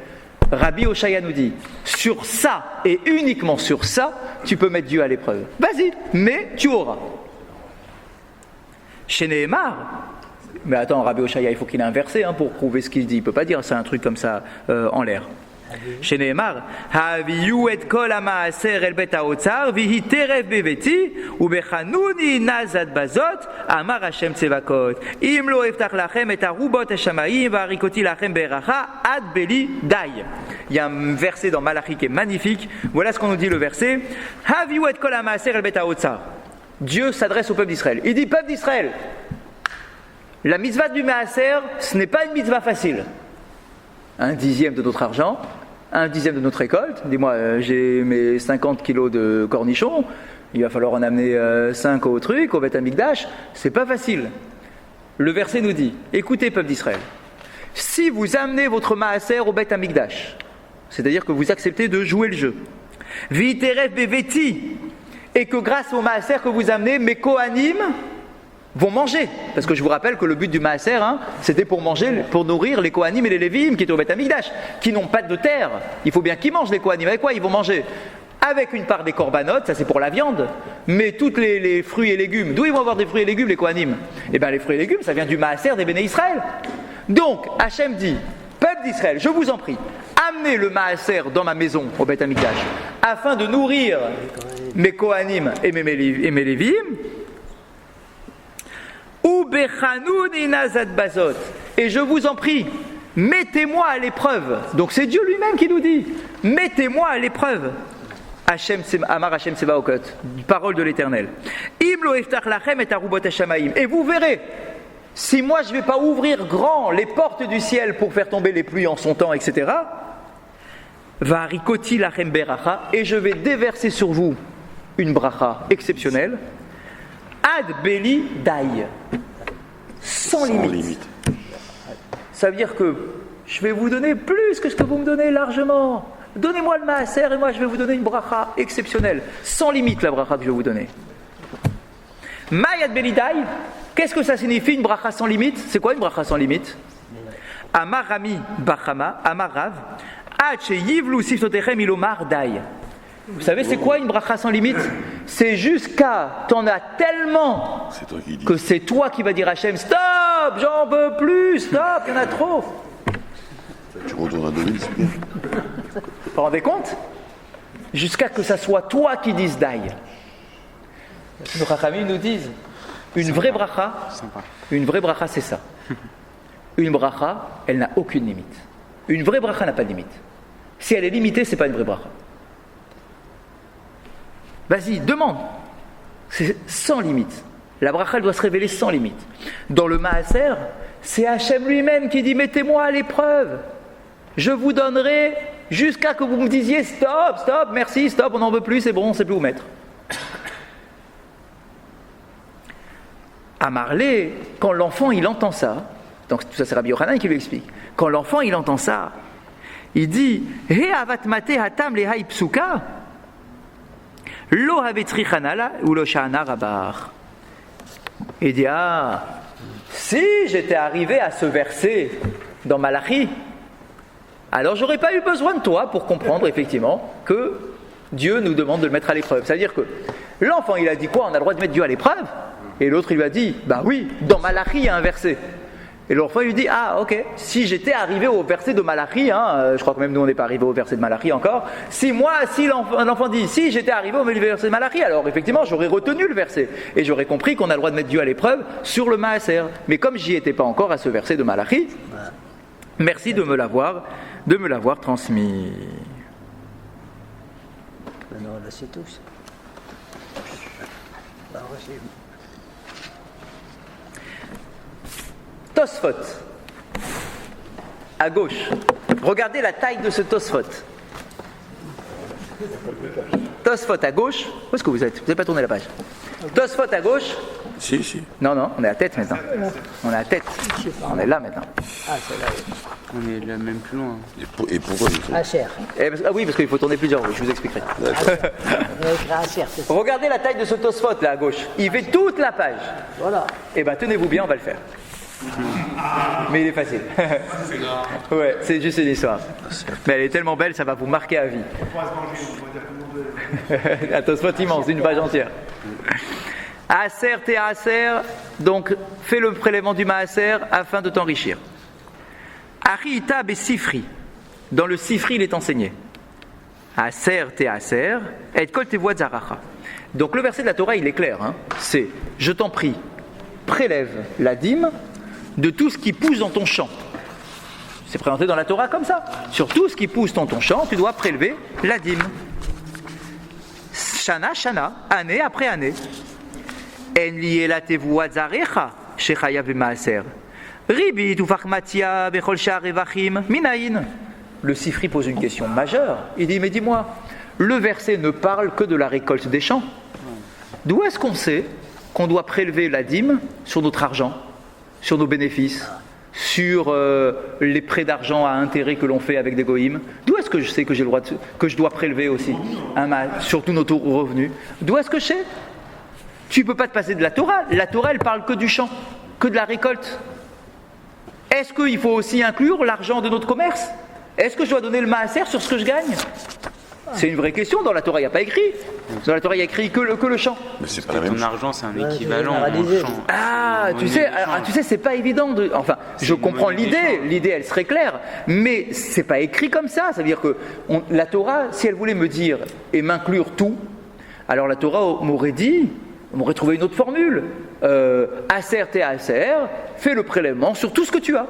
Rabbi Oshaya nous dit, sur ça et uniquement sur ça, tu peux mettre Dieu à l'épreuve. Vas-y, mais tu auras. Chez Nehemar, mais attends, Rabbi Oshaya, il faut qu'il ait un verset pour prouver ce qu'il dit. Il ne peut pas dire c'est un truc comme ça en l'air. Chez Nehemar, Haviyu et kol hamaaser el bet haotzar vihi terev beveti ubechanuni nazad bazot amar Hashem tzevakot im lo eftach lachem et arubot hashamayim varikoti lachem beracha ad beli dai. Il y a un verset dans Malachi qui est magnifique. Voilà ce qu'on nous dit le verset. Haviyu et kol hamaaser el bet haotzar. Dieu s'adresse au peuple d'Israël. Il dit peuple d'Israël, la mitzvah du maaser, ce n'est pas une mitzvah facile. 1/10 de notre argent, 1/10 de notre récolte. Dis-moi, j'ai mes 50 kilos de cornichons, il va falloir en amener 5 au truc, au Beth Amikdash. C'est pas facile. Le verset nous dit, écoutez peuple d'Israël, si vous amenez votre maaser au Beth Amikdash, c'est-à-dire que vous acceptez de jouer le jeu, v'iteref beveti, et que grâce au maaser que vous amenez, mes kohanim vont manger, parce que je vous rappelle que le but du maaser, c'était pour manger, pour nourrir les Kohanim et les Lévim qui étaient au Beth Amikdash, qui n'ont pas de terre. Il faut bien qu'ils mangent les Kohanim. Avec quoi ils vont manger? Avec une part des korbanot, ça c'est pour la viande, mais toutes les fruits et légumes. D'où ils vont avoir des fruits et légumes les Kohanim? Eh bien les fruits et légumes, ça vient du maaser des Béné Israël. Donc Hachem dit, peuple d'Israël, je vous en prie, amenez le maaser dans ma maison au Beth Amikdash, afin de nourrir mes Kohanim et mes Lévim. Et je vous en prie, mettez-moi à l'épreuve. Donc c'est Dieu lui-même qui nous dit, mettez-moi à l'épreuve. Amar Hashem Tsevaokot, parole de l'Éternel. Et vous verrez, si moi je ne vais pas ouvrir grand les portes du ciel pour faire tomber les pluies en son temps, etc., varikoti lachem beracha, et je vais déverser sur vous une bracha exceptionnelle. Ad beli dai, sans limite. Ça veut dire que je vais vous donner plus que ce que vous me donnez largement. Donnez-moi le maaser et moi je vais vous donner une bracha exceptionnelle, sans limite la bracha que je vais vous donner. Mayad beli dai, qu'est-ce que ça signifie une bracha sans limite? C'est quoi une bracha sans limite? Amar Rami Bachama, Amar Rav, Ache yivlu siftotechem ilomar dai. Vous savez, c'est quoi une bracha sans limite? C'est jusqu'à, t'en as tellement que c'est toi qui vas dire à Hachem, stop, j'en peux plus, stop, il y en a trop. Tu retournes à Deauville, c'est bien. Vous vous rendez compte? Jusqu'à que ça soit toi qui dises daï. Nos Chachamim nous disent, une vraie bracha, c'est ça. Une bracha, elle n'a aucune limite. Une vraie bracha n'a pas de limite. Si elle est limitée, c'est pas une vraie bracha. Vas-y, demande. C'est sans limite. La bracha, elle doit se révéler sans limite. Dans le maaser, c'est Hachem lui-même qui dit, mettez-moi à l'épreuve. Je vous donnerai jusqu'à que vous me disiez stop, stop, merci, stop, on n'en veut plus, c'est bon, on ne sait plus où mettre. À Marley, quand l'enfant il entend ça, donc tout ça c'est Rabbi Yochanan qui lui explique, quand l'enfant il entend ça, il dit He avat mate hatam lehai psuka lo havetri chanala ou lo shana rabar. Il dit si j'étais arrivé à ce verset dans Malachi, alors j'aurais pas eu besoin de toi pour comprendre effectivement que Dieu nous demande de le mettre à l'épreuve. C'est-à-dire que l'enfant il a dit quoi? On a le droit de mettre Dieu à l'épreuve? Et l'autre il lui a dit bah oui, dans Malachi il y a un verset. Et l'enfant il lui dit ah ok, si j'étais arrivé au verset de Malachi, je crois que même nous on n'est pas arrivé au verset de Malachi encore, si l'enfant dit si j'étais arrivé au verset de Malachi, alors effectivement j'aurais retenu le verset et j'aurais compris qu'on a le droit de mettre Dieu à l'épreuve sur le Maaser. Mais comme j'y étais pas encore à ce verset de Malachi, merci de me l'avoir transmis. Maintenant on le sait tous. Tosfot, à gauche. Regardez la taille de ce Tosfot. Tosfot à gauche. Où est-ce que vous êtes? Vous n'avez pas tourné la page. Tosfot à gauche. Si. Non, on est à tête maintenant. On est à tête. On est là maintenant. Ah, c'est là. On est là même plus loin. Et pourquoi du coup Asher. Oui, parce qu'il faut tourner plusieurs fois, je vous expliquerai. On a écrit Asher, c'est ça. Regardez la taille de ce Tosfot là à gauche. Il fait toute la page. Voilà. Eh bien, tenez-vous bien, on va le faire. Mais il est facile. Ouais, c'est juste une histoire. Mais elle est tellement belle, ça va vous marquer à vie. On va se manger, on va dire tout le monde. Un Tosfot immense, d'une page entière. Aser te aser, donc fais le prélèvement du maaser afin de t'enrichir. Ari ita be sifri, dans le sifri il est enseigné. Aser te aser, et kol te voix zaracha. Donc le verset de la Torah il est clair, c'est je t'en prie, prélève la dîme de tout ce qui pousse dans ton champ. C'est présenté dans la Torah comme ça. Sur tout ce qui pousse dans ton champ, tu dois prélever la dîme. Shana, shana, année après année. En liela tevuat zarecha, shechayav b'maaser. Ribit ou fachmatia bechol shar revachim minayin. Le Sifri pose une question majeure. Il dit, mais dis-moi, le verset ne parle que de la récolte des champs. D'où est-ce qu'on sait qu'on doit prélever la dîme sur notre argent, sur nos bénéfices, sur les prêts d'argent à intérêt que l'on fait avec des goïms? D'où est-ce que je sais que j'ai le droit que je dois prélever aussi sur tous nos revenus? D'où est-ce que je sais? Tu ne peux pas te passer de la Torah. La Torah, elle parle que du champ, que de la récolte. Est-ce qu'il faut aussi inclure l'argent de notre commerce? Est-ce que je dois donner le maaser sur ce que je gagne? C'est une vraie question. Dans la Torah, il n'y a pas écrit. Dans la Torah, il y a écrit que le champ. Mais c'est pas la même Ton chose. argent, c'est un Ouais, équivalent c'est au champ. Ah, tu sais, c'est pas évident de. Enfin, je comprends l'idée. L'idée, elle serait claire, mais c'est pas écrit comme ça. Ça veut dire que la Torah, si elle voulait me dire et m'inclure tout, alors la Torah m'aurait dit, on m'aurait trouvé une autre formule. Aser te aser, fais le prélèvement sur tout ce que tu as.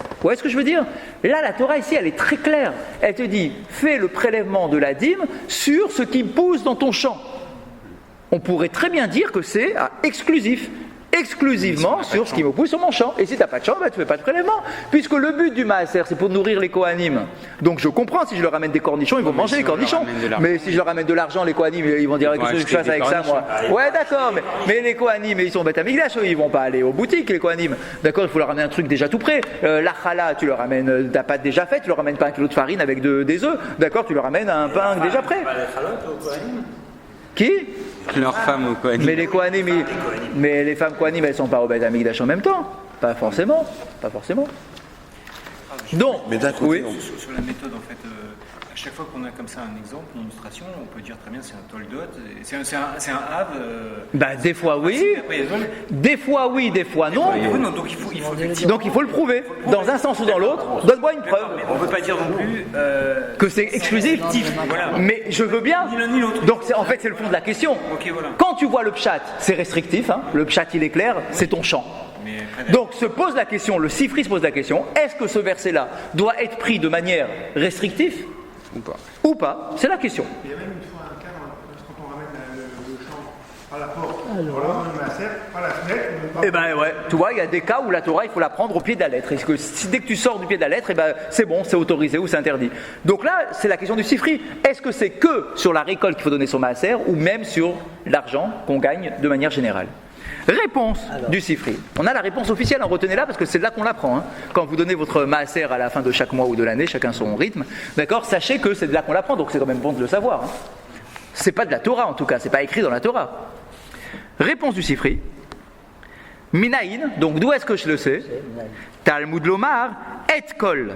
Vous voyez ce que je veux dire? Là, la Torah ici, elle est très claire. Elle te dit, fais le prélèvement de la dîme sur ce qui pousse dans ton champ. On pourrait très bien dire que c'est exclusivement sur ce qui me pousse sur mon champ. Et si tu n'as pas de champ, tu ne fais pas de prélèvement. Puisque le but du maaser, c'est pour nourrir les Kohanim. Donc je comprends, si je leur ramène des cornichons, ils vont manger les cornichons. Mais si je leur ramène de l'argent, les Kohanim, ils vont dire, qu'est-ce que je fasse avec ça, moi? Ouais, d'accord, mais les Kohanim, ils sont bêtes à Migdash, ils vont pas aller aux boutiques, les Kohanim. D'accord, il faut leur ramener un truc déjà tout prêt. La challah, tu leur ramènes ta pâte déjà faite, tu leur ramènes pas un kilo de farine avec des œufs. D'accord, tu leur ramènes un pain déjà prêt. Qui? Leurs femmes au Kohanim. Mais les Kohanim, mais les femmes Kohanim, elles sont pas au Beth Amikdash en même temps. Pas forcément. Donc, Mais d'un côté, oui. Sur la méthode, en fait, à chaque fois qu'on a comme ça un exemple, une illustration, on peut dire très bien c'est un toldot, c'est un have. Bah, des fois oui, Après, il y a des- des fois oui, des fois non. Oui, non, donc il faut effectivement. Donc il faut le prouver, dans un sens ou dans l'autre. Donne-moi une D'accord, mais preuve on ne peut pas dire non plus que c'est exclusif. Voilà. Mais je veux bien. Ni l'un ni l'autre. Donc en fait c'est le fond de la question. Ok, voilà. Quand tu vois le pshat, c'est restrictif. Le pshat il est clair, c'est ton champ. Mais après, Donc se pose la question, le Sifri se pose la question, est-ce que ce verset-là doit être pris de manière restrictive ou pas? C'est la question. Il y a même une fois un cas, quand on ramène le champ à la porte, Voilà, on le maaser par la fenêtre. On ne Eh ben ouais, tu vois, il y a des cas où la Torah, il faut la prendre au pied de la lettre. Est-ce que si dès que tu sors du pied de la lettre, eh ben c'est bon, c'est autorisé ou c'est interdit. Donc là, c'est la question du sifri. Est-ce que c'est que sur la récolte qu'il faut donner son maaser ou même sur l'argent qu'on gagne de manière générale? Réponse du sifri. On a la réponse officielle, retenez-la parce que c'est de là qu'on l'apprend. Hein. Quand vous donnez votre maaser à la fin de chaque mois ou de l'année, chacun son rythme, d'accord, sachez que c'est de là qu'on l'apprend, donc c'est quand même bon de le savoir. Hein. C'est pas de la Torah en tout cas, c'est pas écrit dans la Torah. Réponse du sifri. Minaïn, donc d'où est-ce que je le sais? Talmud lomar et kol.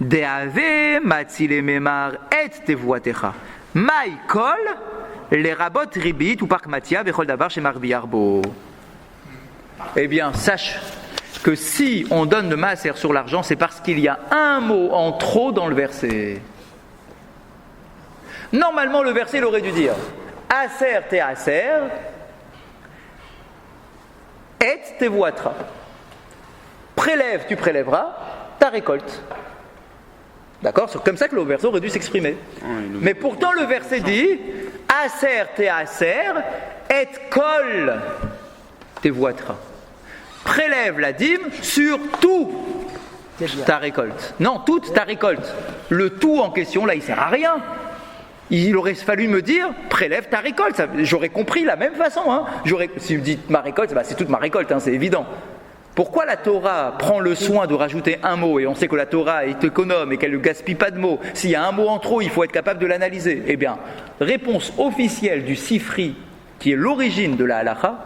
Deave matzile memar et tevuatecha. Mai kol les rabot ribit ou park matia vechol davar chez marvi arbo. Eh bien, sache que si on donne le maaser sur l'argent, c'est parce qu'il y a un mot en trop dans le verset. Normalement, le verset, il aurait dû dire aser te aser et te voitra. Prélève, tu prélèveras ta récolte. D'accord? C'est comme ça que le verset aurait dû s'exprimer. Mais pourtant, le verset dit aser te aser et kol te voitra. Prélève la dîme sur tout ta récolte. Non, toute ta récolte. Le tout en question, là, il ne sert à rien. Il aurait fallu me dire, prélève ta récolte. J'aurais compris de la même façon. Hein. Si vous me dites ma récolte, c'est toute ma récolte, hein, c'est évident. Pourquoi la Torah prend le soin de rajouter un mot, et on sait que la Torah est économe et qu'elle ne gaspille pas de mots? S'il y a un mot en trop, il faut être capable de l'analyser. Eh bien, réponse officielle du Sifri, qui est l'origine de la halacha,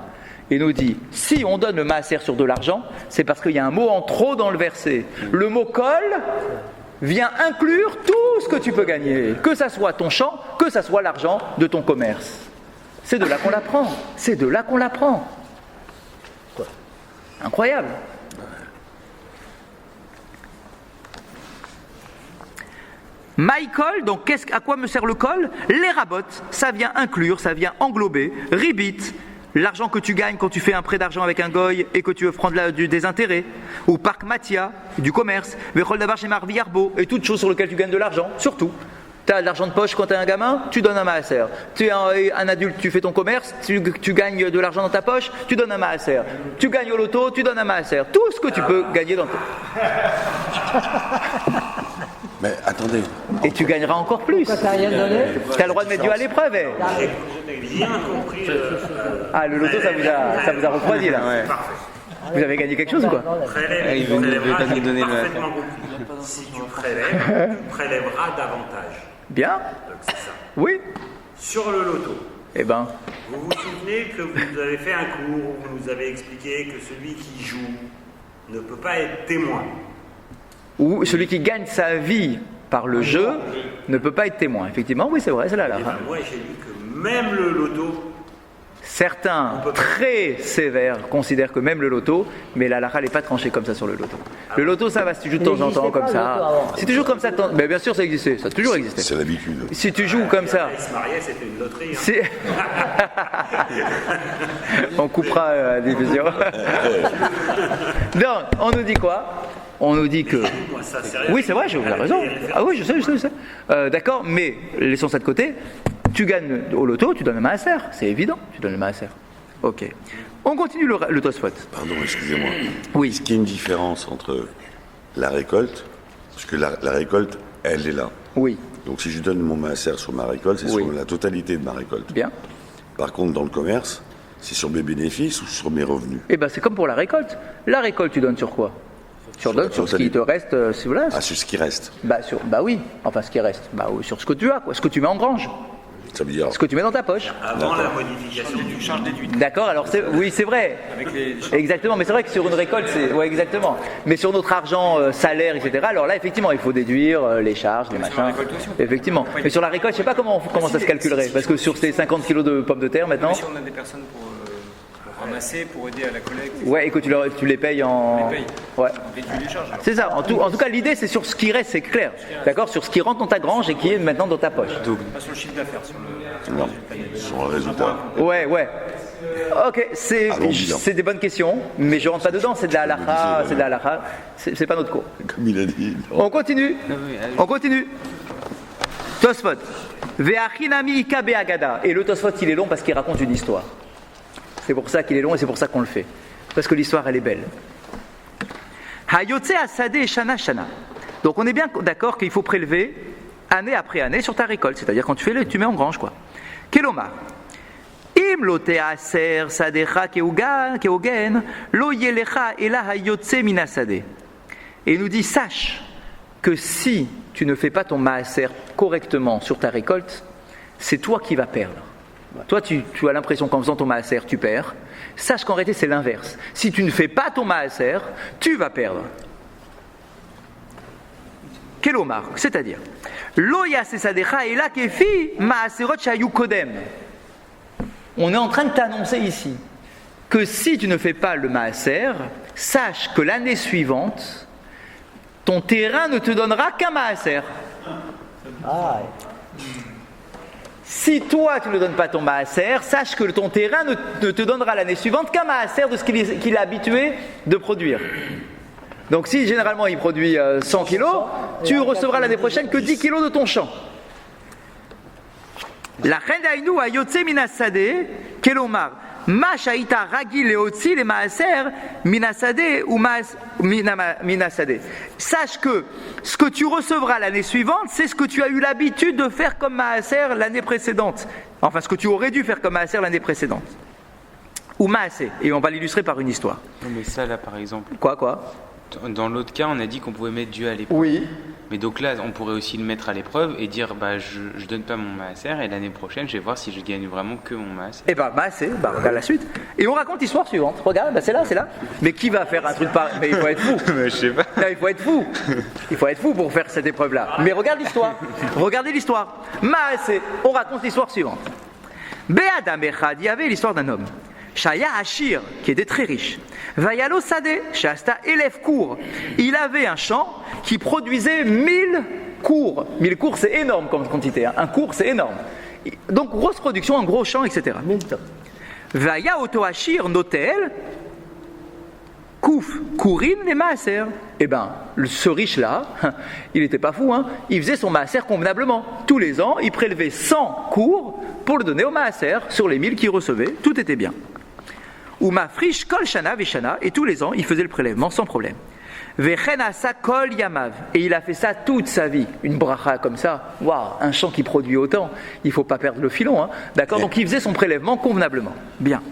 et nous dit, si on donne le maaser sur de l'argent, c'est parce qu'il y a un mot en trop dans le verset. Le mot kol vient inclure tout ce que tu peux gagner, que ça soit ton champ, que ça soit l'argent de ton commerce. C'est de là qu'on l'apprend. C'est de là qu'on l'apprend. Incroyable. My col, donc à quoi me sert le col? Les rabotes, ça vient inclure, ça vient englober. Ribit, l'argent que tu gagnes quand tu fais un prêt d'argent avec un goy et que tu veux prendre des intérêts. Ou parc matia, du commerce. Vechol davar chez marvi arbo, et toutes choses sur lesquelles tu gagnes de l'argent, surtout. Tu as de l'argent de poche quand tu es un gamin, tu donnes un maaser. Tu es un adulte, tu fais ton commerce, tu gagnes de l'argent dans ta poche, tu donnes un maaser. Tu gagnes au loto, tu donnes un maaser. Tout ce que tu peux gagner dans Mais attendez. Et tu gagneras encore plus. Quand t'as rien donné, Tu as le droit de mettre Dieu à l'épreuve. J'ai bien compris. Ah, le loto, ça vous a refroidi là. Ouais. Vous avez gagné quelque chose ou quoi? Il veut pas nous donner le. Parfaitement compris. Si tu prélèves, tu prélèveras davantage. Bien. Donc c'est ça. Oui. Sur le loto, Eh ben, vous vous souvenez que vous avez fait un cours où vous nous avez expliqué que celui qui joue ne peut pas être témoin. ou celui qui gagne sa vie par le jeu ne peut pas être témoin. Effectivement, oui, c'est vrai, c'est là. Et ben moi j'ai lu que même le loto, Certains, très sévères, considèrent que même le loto, mais la halakha n'est pas tranchée comme ça sur le loto. Le loto, ça va si tu joues de temps en temps comme ça. Si tu joues comme ça, mais bien sûr ça existait, ça a toujours existé. C'est l'habitude. Si tu joues comme ça, il se mariait, c'était une loterie. Hein. si... on coupera la diffusion. Donc, on nous dit quoi? On nous dit que... Moi, ça, c'est rien. Oui, c'est vrai, vous avez raison. Ah oui, je sais. D'accord, mais laissons ça de côté. Tu gagnes au loto, tu donnes le maaser. C'est évident, tu donnes le maaser. Ok. On continue le Tosfot. Pardon, excusez-moi. Oui. Est-ce qu'il y a une différence entre la récolte, parce que la récolte, elle est là. Oui. Donc si je donne mon maaser sur ma récolte, c'est Oui. sur la totalité de ma récolte. Bien. Par contre, dans le commerce, c'est sur mes bénéfices ou sur mes revenus. Eh bien, c'est comme pour la récolte. La récolte, tu donnes sur quoi? Tu Sur redonnes la sur ce qui te reste, voilà. Ah, sur ce qui reste. Bah oui, enfin ce qui reste. Bah oui, sur ce que tu as, quoi. Ce que tu mets en grange. Ça veut dire... Ce que tu mets dans ta poche. Avant la modification du Charge déduite. D'accord, alors oui, c'est vrai. Avec les... Exactement, mais c'est vrai que sur une récolte, c'est. Ouais, exactement. Mais sur notre argent, salaire, etc., alors là, effectivement, il faut déduire les charges, les sur machins. la récolte aussi. Effectivement. Mais sur la récolte, je sais pas comment ça se calculerait. Parce que sur ces 50 kilos de pommes de terre maintenant. Mais si on a des personnes pour ramasser, pour aider à la collecte, Ouais, et que tu les payes en. on les paye. Ouais. On réduit les charges. C'est ça. En tout cas, l'idée, c'est sur ce qui reste, c'est clair. D'accord? Sur ce qui rentre dans ta grange et qui est maintenant dans ta poche. Pas sur le chiffre d'affaires, sur le Non, résultat. sur le résultat. Ouais. Ok, Allons-y, c'est des bonnes questions, mais je rentre pas dedans, c'est de la halakha, c'est de la halakha, c'est pas notre cours. Comme il a dit. On continue. On continue. Tosfot. Ve'achinami ika be'agada. Et le Tosfot, il est long parce qu'il raconte une histoire. C'est pour ça qu'il est long et c'est pour ça qu'on le fait. Parce que l'histoire, elle est belle. Hayotse asade shana shana. Donc on est bien d'accord qu'il faut prélever année après année sur ta récolte. C'est-à-dire quand tu mets en grange, quoi. Kelomar. Im lo te'aser sadecha keogen lo yelecha ela hayotse minasade. Et il nous dit, sache que si tu ne fais pas ton maaser correctement sur ta récolte, c'est toi qui vas perdre. Toi, tu as l'impression qu'en faisant ton maaser, tu perds. Sache qu'en réalité, c'est l'inverse. Si tu ne fais pas ton maaser, tu vas perdre. Kelomar, c'est-à-dire, lo yasesadecha ela kefi maaserot shayu kodem. On est en train de t'annoncer ici que si tu ne fais pas le maaser, sache que l'année suivante, ton terrain ne te donnera qu'un maaser. Ah, Si toi tu ne donnes pas ton maaser, sache que ton terrain ne te donnera l'année suivante qu'un maaser de ce qu'il est habitué de produire. Donc si généralement il produit 100 kilos, tu recevras l'année prochaine que 10 kilos de ton champ. La Chendainu a yotse minasade, kelomar, ma shaita ragi leotzi le maaser minasade ou minasade. Sache que ce que tu recevras l'année suivante, c'est ce que tu as eu l'habitude de faire comme maaser l'année précédente. Enfin, ce que tu aurais dû faire comme maaser l'année précédente. Ou maaser. Et on va l'illustrer par une histoire. Non, mais ça, là, par exemple. Quoi Dans l'autre cas, on a dit qu'on pouvait mettre Dieu à l'épreuve. Oui. Mais donc là, on pourrait aussi le mettre à l'épreuve et dire je donne pas mon maaser et l'année prochaine, je vais voir si je gagne vraiment que mon maaser. Et maaser, regarde la suite. Et on raconte l'histoire suivante. Regarde, c'est là. Mais qui va faire un truc pareil? Mais il faut être fou. Je sais pas. Non, il faut être fou. Il faut être fou pour faire cette épreuve-là. Mais regarde l'histoire. Regardez l'histoire. Maaser, on raconte l'histoire suivante. Be'adam echad, il y avait l'histoire d'un homme. Shaya Hashir, qui était très riche. Vayalo Sadeh, Shasta élève court. Il avait un champ qui produisait 1000 cours. 1000 cours, c'est énorme comme quantité. Hein. Un cours, c'est énorme. Donc, grosse production, un gros champ, etc. 1000 tonnes. Vaya Oto Hashir Notel, Kouf, Kourin et Maaser. Eh bien, ce riche-là, il n'était pas fou, hein. Il faisait son Maaser convenablement. Tous les ans, il prélevait 100 cours pour le donner au Maaser sur les 1000 qu'il recevait. Tout était bien. Ou mafrish kol shana veshana, et tous les ans, il faisait le prélèvement sans problème. Vechenasa kol yamav, et il a fait ça toute sa vie. Une bracha comme ça, waouh, un champ qui produit autant, il ne faut pas perdre le filon, hein. D'accord. Donc il faisait son prélèvement convenablement. Bien.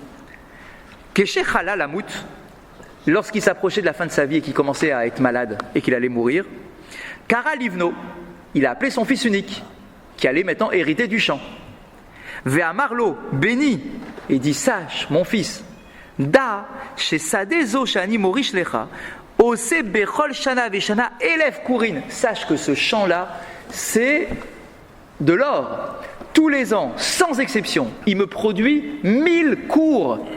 Keshe chala lamut, lorsqu'il s'approchait de la fin de sa vie et qu'il commençait à être malade et qu'il allait mourir, Kara Livno, il a appelé son fils unique, qui allait maintenant hériter du champ. Ve'amarlo, béni, et dit, sache, mon fils, Da, chez Sadezo Shani Morish Lecha, Ose Bechol Shana Veshana, élève Kourin. Sache que ce champ-là, c'est de l'or. Tous les ans, sans exception, il me produit 1000 cours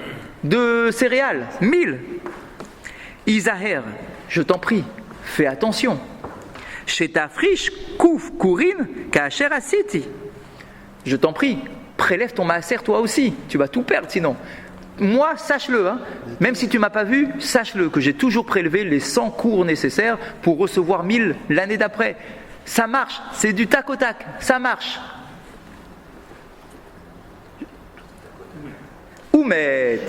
de céréales. 1000. Isaher, je t'en prie, fais attention. Chez ta friche, Kouf Kourin, Kacher Asiti. Je t'en prie, prélève ton maaser toi aussi. Tu vas tout perdre sinon. Moi, sache-le, hein, même si tu ne m'as pas vu, sache-le que j'ai toujours prélevé les 100 cours nécessaires pour recevoir 1000 l'année d'après. Ça marche, c'est du tac au tac, ça marche. Oumet,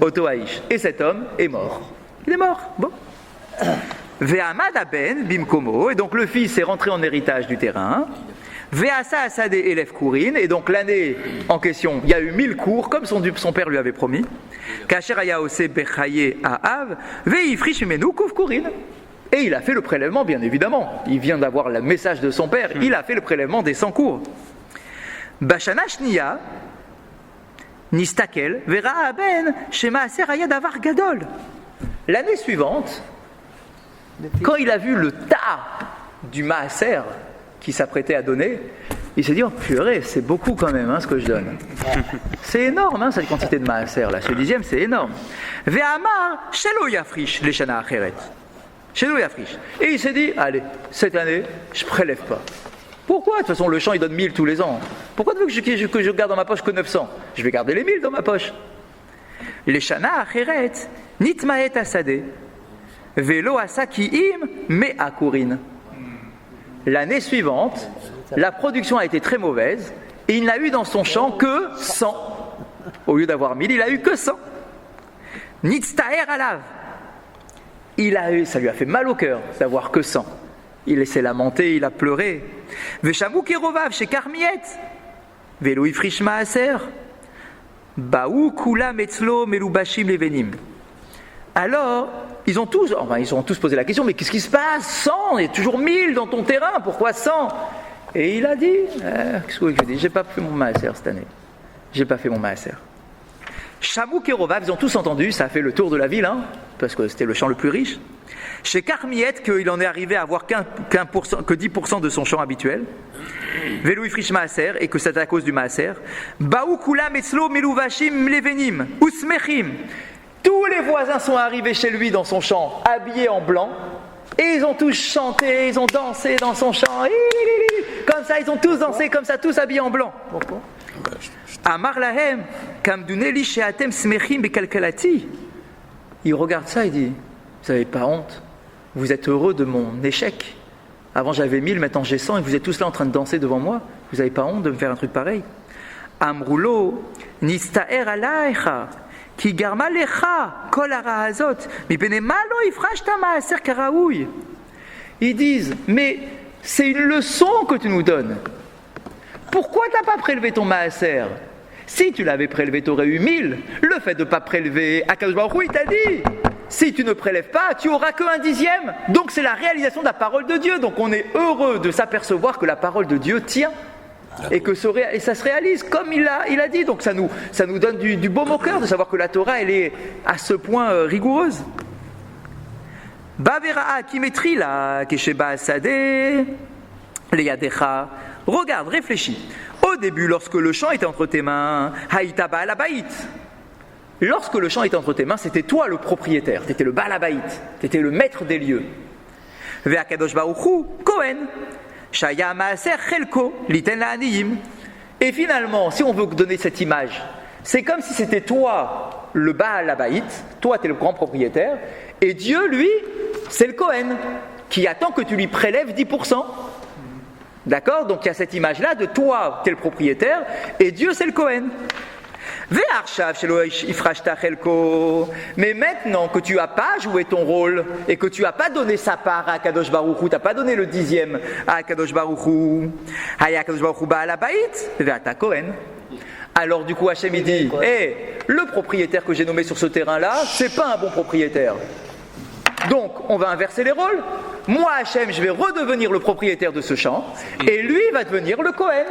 Otoaïch. Et cet homme est mort. Il est mort, bon. Ve'amad aben bimkomo, et donc le fils est rentré en héritage du terrain. Ve'asa asade élève Kourin, et donc l'année en question, il y a eu 1000 cours, comme son père lui avait promis. Kacher aya ose bechaye aav, ve'ifrish menu kouf Kourin. Et il a fait le prélèvement, bien évidemment. Il vient d'avoir le message de son père, il a fait le prélèvement des 100 cours. Bashana shniya, nistakel, vera aben, shema aser aya davar gadol. L'année suivante, quand il a vu le tas du maaser qui s'apprêtait à donner, il s'est dit, oh purée, c'est beaucoup quand même, hein, ce que je donne. C'est énorme, hein, cette quantité de maaser là. Ce 10e, c'est énorme. Ve'amar shelo yafrish leshana acheret. Shelo yafrish. Et il s'est dit, allez, cette année, je prélève pas. Pourquoi? De toute façon, le champ, il donne 1000 tous les ans. Pourquoi tu veux que je garde dans ma poche que 900? Je vais garder les 1000 dans ma poche. Leshana acheret nitmaet asade. Velo asakiim me akurin. L'année suivante, La production a été très mauvaise et il n'a eu dans son champ que 100. Au lieu d'avoir 1000, il a eu que 100. Nitztaher alav. Ça lui a fait mal au cœur d'avoir que 100. Il s'est lamenté, il a pleuré. Veshamou kerovav chez Karmiet. Velo ifrish maaser. Baou kula metzlo melubashim levenim. Alors, ils ont tous posé la question, mais qu'est-ce qui se passe? 100, il y a toujours 1000 dans ton terrain, pourquoi 100? Et il a dit, qu'est-ce que je dis? J'ai pas fait mon maaser cette année. J'ai pas fait mon maaser. Shamouk et Rovav, ils ont tous entendu, ça a fait le tour de la ville, parce que c'était le champ le plus riche. Chez Karmiet, qu'il en est arrivé à avoir que 10% de son champ habituel. Velo ifrish maaser, et que c'est à cause du maaser. Baou kula metzlo meluvashim levenim, usmechim. Tous les voisins sont arrivés chez lui dans son champ, habillés en blanc, et ils ont tous chanté, ils ont dansé dans son champ. Comme ça, ils ont tous dansé comme ça, tous habillés en blanc. Pourquoi? Amar lahem, kamduneli sheatem smechim bekalkalati. Il regarde ça et dit, vous n'avez pas honte? Vous êtes heureux de mon échec? Avant j'avais 1000, maintenant j'ai 100 et vous êtes tous là en train de danser devant moi. Vous n'avez pas honte de me faire un truc pareil? Amrulo, nistaer alaycha, ki garma lecha, kol hara hazot, mipene malo ifrashta maaser karaoui. Ils disent, mais c'est une leçon que tu nous donnes. Pourquoi tu n'as pas prélevé ton maaser? Si tu l'avais prélevé, tu aurais eu 1000. Le fait de ne pas prélever, Akadosh Baruch Hu, il t'a dit, si tu ne prélèves pas, tu auras que 1/10. Donc c'est la réalisation de la parole de Dieu. Donc on est heureux de s'apercevoir que la parole de Dieu tient et que ça se réalise comme il a dit. Donc ça nous donne du baume au cœur de savoir que la Torah, elle est à ce point rigoureuse. Bavera'a kimetri la kesheba sade leyadecha. Regarde, réfléchis. Au début, lorsque le champ était entre tes mains, haïta ba'al habayit. Lorsque le champ était entre tes mains, c'était toi le propriétaire, tu étais le ba'al habayit, tu étais le maître des lieux. Ve'akadosh baruch hu Kohen, shaya maaser chelko liten la'aniyim. Et finalement, si on veut donner cette image, c'est comme si c'était toi le ba'al habayit, toi tu es le grand propriétaire, et Dieu, lui, c'est le Kohen, qui attend que tu lui prélèves 10%. D'accord? Donc il y a cette image-là de toi, tu es le propriétaire, et Dieu, c'est le Kohen. Mais maintenant que tu n'as pas joué ton rôle et que tu n'as pas donné sa part à Kadosh Baruch Hu, tu n'as pas donné le 10e à Kadosh Baruch Hu, alors du coup Hachem il dit, le propriétaire que j'ai nommé sur ce terrain-là, c'est pas un bon propriétaire. Donc on va inverser les rôles. Moi Hachem, je vais redevenir le propriétaire de ce champ et lui va devenir le Kohen.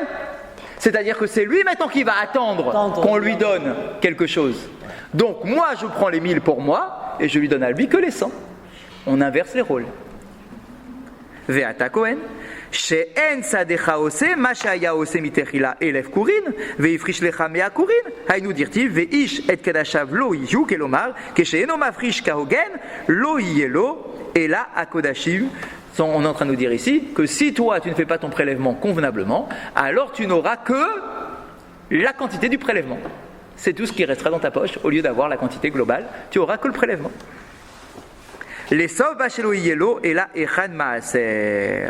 C'est-à-dire que c'est lui maintenant qui va attendre qu'on lui donne quelque chose. Donc moi je prends les 1000 pour moi et je lui donne à lui que les 100. On inverse les rôles. Ve'ata Kohen, she'en sadecha ose ma shaya ose mitechila elef kurin ve'ifrish lecha mea kurin haynu dirtiv ve'ish et kadashav lo yihu kelomar keshe'eno mafrish kahogen lo yelo ela akodashim. On est en train de nous dire ici que si toi tu ne fais pas ton prélèvement convenablement, alors tu n'auras que la quantité du prélèvement. C'est tout ce qui restera dans ta poche. Au lieu d'avoir la quantité globale, tu auras que le prélèvement. Les sov bachelo yelo et la echan maaser.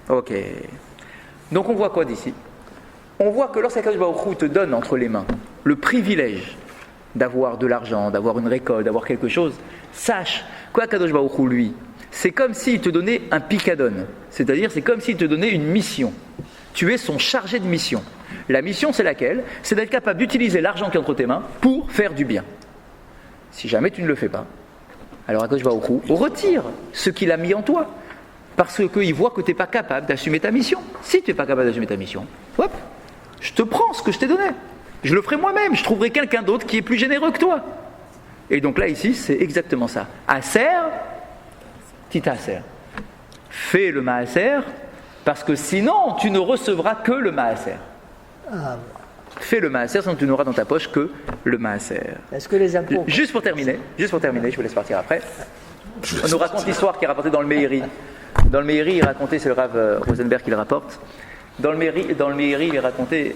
Ok. Donc on voit quoi d'ici? On voit que lorsqu'Akadosh Baruch Hu te donne entre les mains le privilège d'avoir de l'argent, d'avoir une récolte, d'avoir quelque chose, sache qu'Akadosh Baruch Hu, lui, c'est comme s'il te donnait un picadone, c'est-à-dire c'est comme s'il te donnait une mission. Tu es son chargé de mission. La mission, c'est laquelle? C'est d'être capable d'utiliser l'argent qui est entre tes mains pour faire du bien. Si jamais tu ne le fais pas, alors Akadosh Baruch Hu retire ce qu'il a mis en toi, parce qu'il voit que tu n'es pas capable d'assumer ta mission. Si tu n'es pas capable d'assumer ta mission, hop, je te prends ce que je t'ai donné. Je le ferai moi-même, je trouverai quelqu'un d'autre qui est plus généreux que toi. Et donc là, ici, c'est exactement ça. Aser, Titaser. Fais le maaser, parce que sinon, tu ne recevras que le maaser. Fais le maaser, sinon tu n'auras dans ta poche que le maaser. Est-ce que les impôts... Juste pour terminer, je vous laisse partir après. On nous raconte l'histoire qui est rapportée dans le Meiri. Dans le Meiri, il racontait, c'est le Rav Rosenberg qui le rapporte. Dans le Meiri, il est raconté...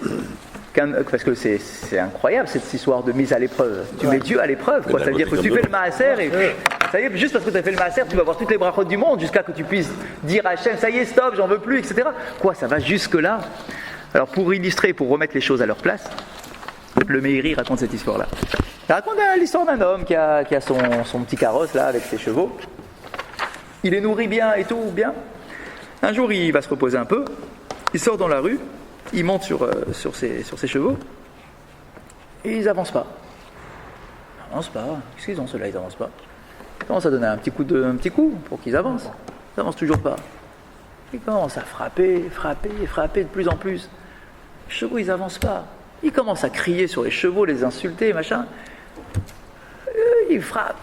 Parce que c'est incroyable cette histoire de mise à l'épreuve. Tu mets Dieu à l'épreuve, quoi. Ça veut dire que tu fais le maaser et Ça y est, juste parce que tu as fait le maaser, tu vas avoir toutes les brachot du monde jusqu'à que tu puisses dire à Hachem, ça y est, stop, j'en veux plus, etc. Quoi, ça va jusque-là? Alors pour illustrer, pour remettre les choses à leur place, le Meiri raconte cette histoire-là. Il raconte l'histoire d'un homme qui a son petit carrosse là avec ses chevaux. Il les nourrit bien et tout, bien. Un jour, il va se reposer un peu. Il sort dans la rue, il monte sur ses chevaux et ils n'avancent pas. Ils n'avancent pas. Qu'est-ce qu'ils ont ceux-là? Ils n'avancent pas. Il commence à donner un petit coup pour qu'ils avancent. Ils n'avancent toujours pas. Il commence à frapper de plus en plus. Les chevaux, ils n'avancent pas. Il commence à crier sur les chevaux, les insulter, machin. Il frappe.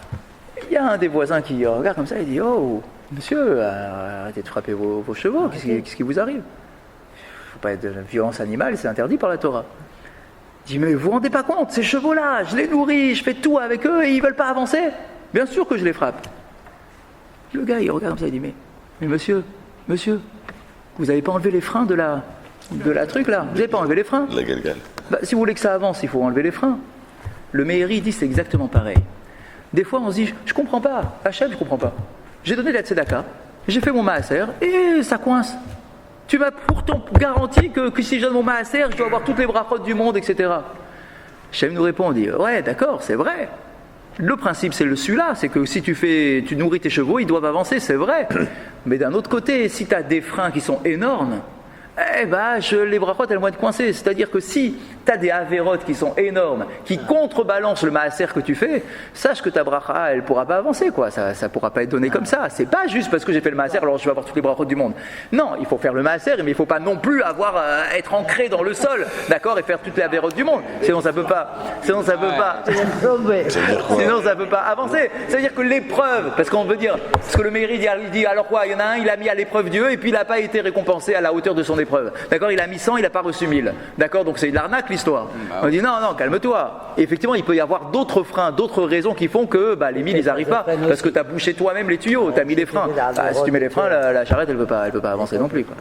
Il y a un des voisins qui regarde comme ça et dit: oh, monsieur, arrêtez de frapper vos chevaux, qu'est-ce qui vous arrive? Il ne faut pas être de violence animale, c'est interdit par la Torah. Il dit: mais vous vous rendez pas compte, ces chevaux-là, je les nourris, je fais tout avec eux et ils ne veulent pas avancer. Bien sûr que je les frappe. Le gars, il regarde comme ça, il dit: mais monsieur, vous n'avez pas enlevé les freins de la truc là? Vous n'avez pas enlevé les freins? La galgale. Si vous voulez que ça avance, il faut enlever les freins. Le Meiri dit c'est exactement pareil. Des fois, on se dit: je comprends pas. Hachem, je comprends pas. J'ai donné la tzedaka, j'ai fait mon maaser et ça coince. Tu m'as pourtant garanti que si je donne mon maaser, je dois avoir toutes les brachot du monde, etc. Hachem nous répond, on dit: ouais, d'accord, c'est vrai. Le principe, c'est celui-là, c'est que si tu nourris tes chevaux, ils doivent avancer, c'est vrai. Mais d'un autre côté, si tu as des freins qui sont énormes, les brachot, elles vont être coincées. C'est-à-dire que si tu as des avérotes qui sont énormes, qui contrebalancent le maaser que tu fais, sache que ta bracha, elle ne pourra pas avancer, quoi. Ça ne pourra pas être donné comme ça. C'est pas juste parce que j'ai fait le maaser, alors je vais avoir toutes les brachot du monde. Non, il faut faire le maaser, mais il ne faut pas non plus être ancré dans le sol, d'accord, et faire toutes les avérotes du monde. Sinon, ça peut pas. Sinon, ça peut pas avancer. Ça veut dire que l'épreuve, parce que le Meiri dit, alors quoi, il y en a un, il a mis à l'épreuve Dieu, et puis il n'a pas été récompensé à la hauteur de son épreuve. D'accord, il a mis 100, il n'a pas reçu 1000. D'accord, donc c'est de l'arnaque l'histoire. On dit non, calme-toi. Et effectivement, il peut y avoir d'autres freins, d'autres raisons qui font que les 1000 ils n'arrivent pas. Parce que tu as bouché toi-même les tuyaux, tu as mis les freins. Si tu mets les freins, la charrette elle peut pas avancer non plus, quoi.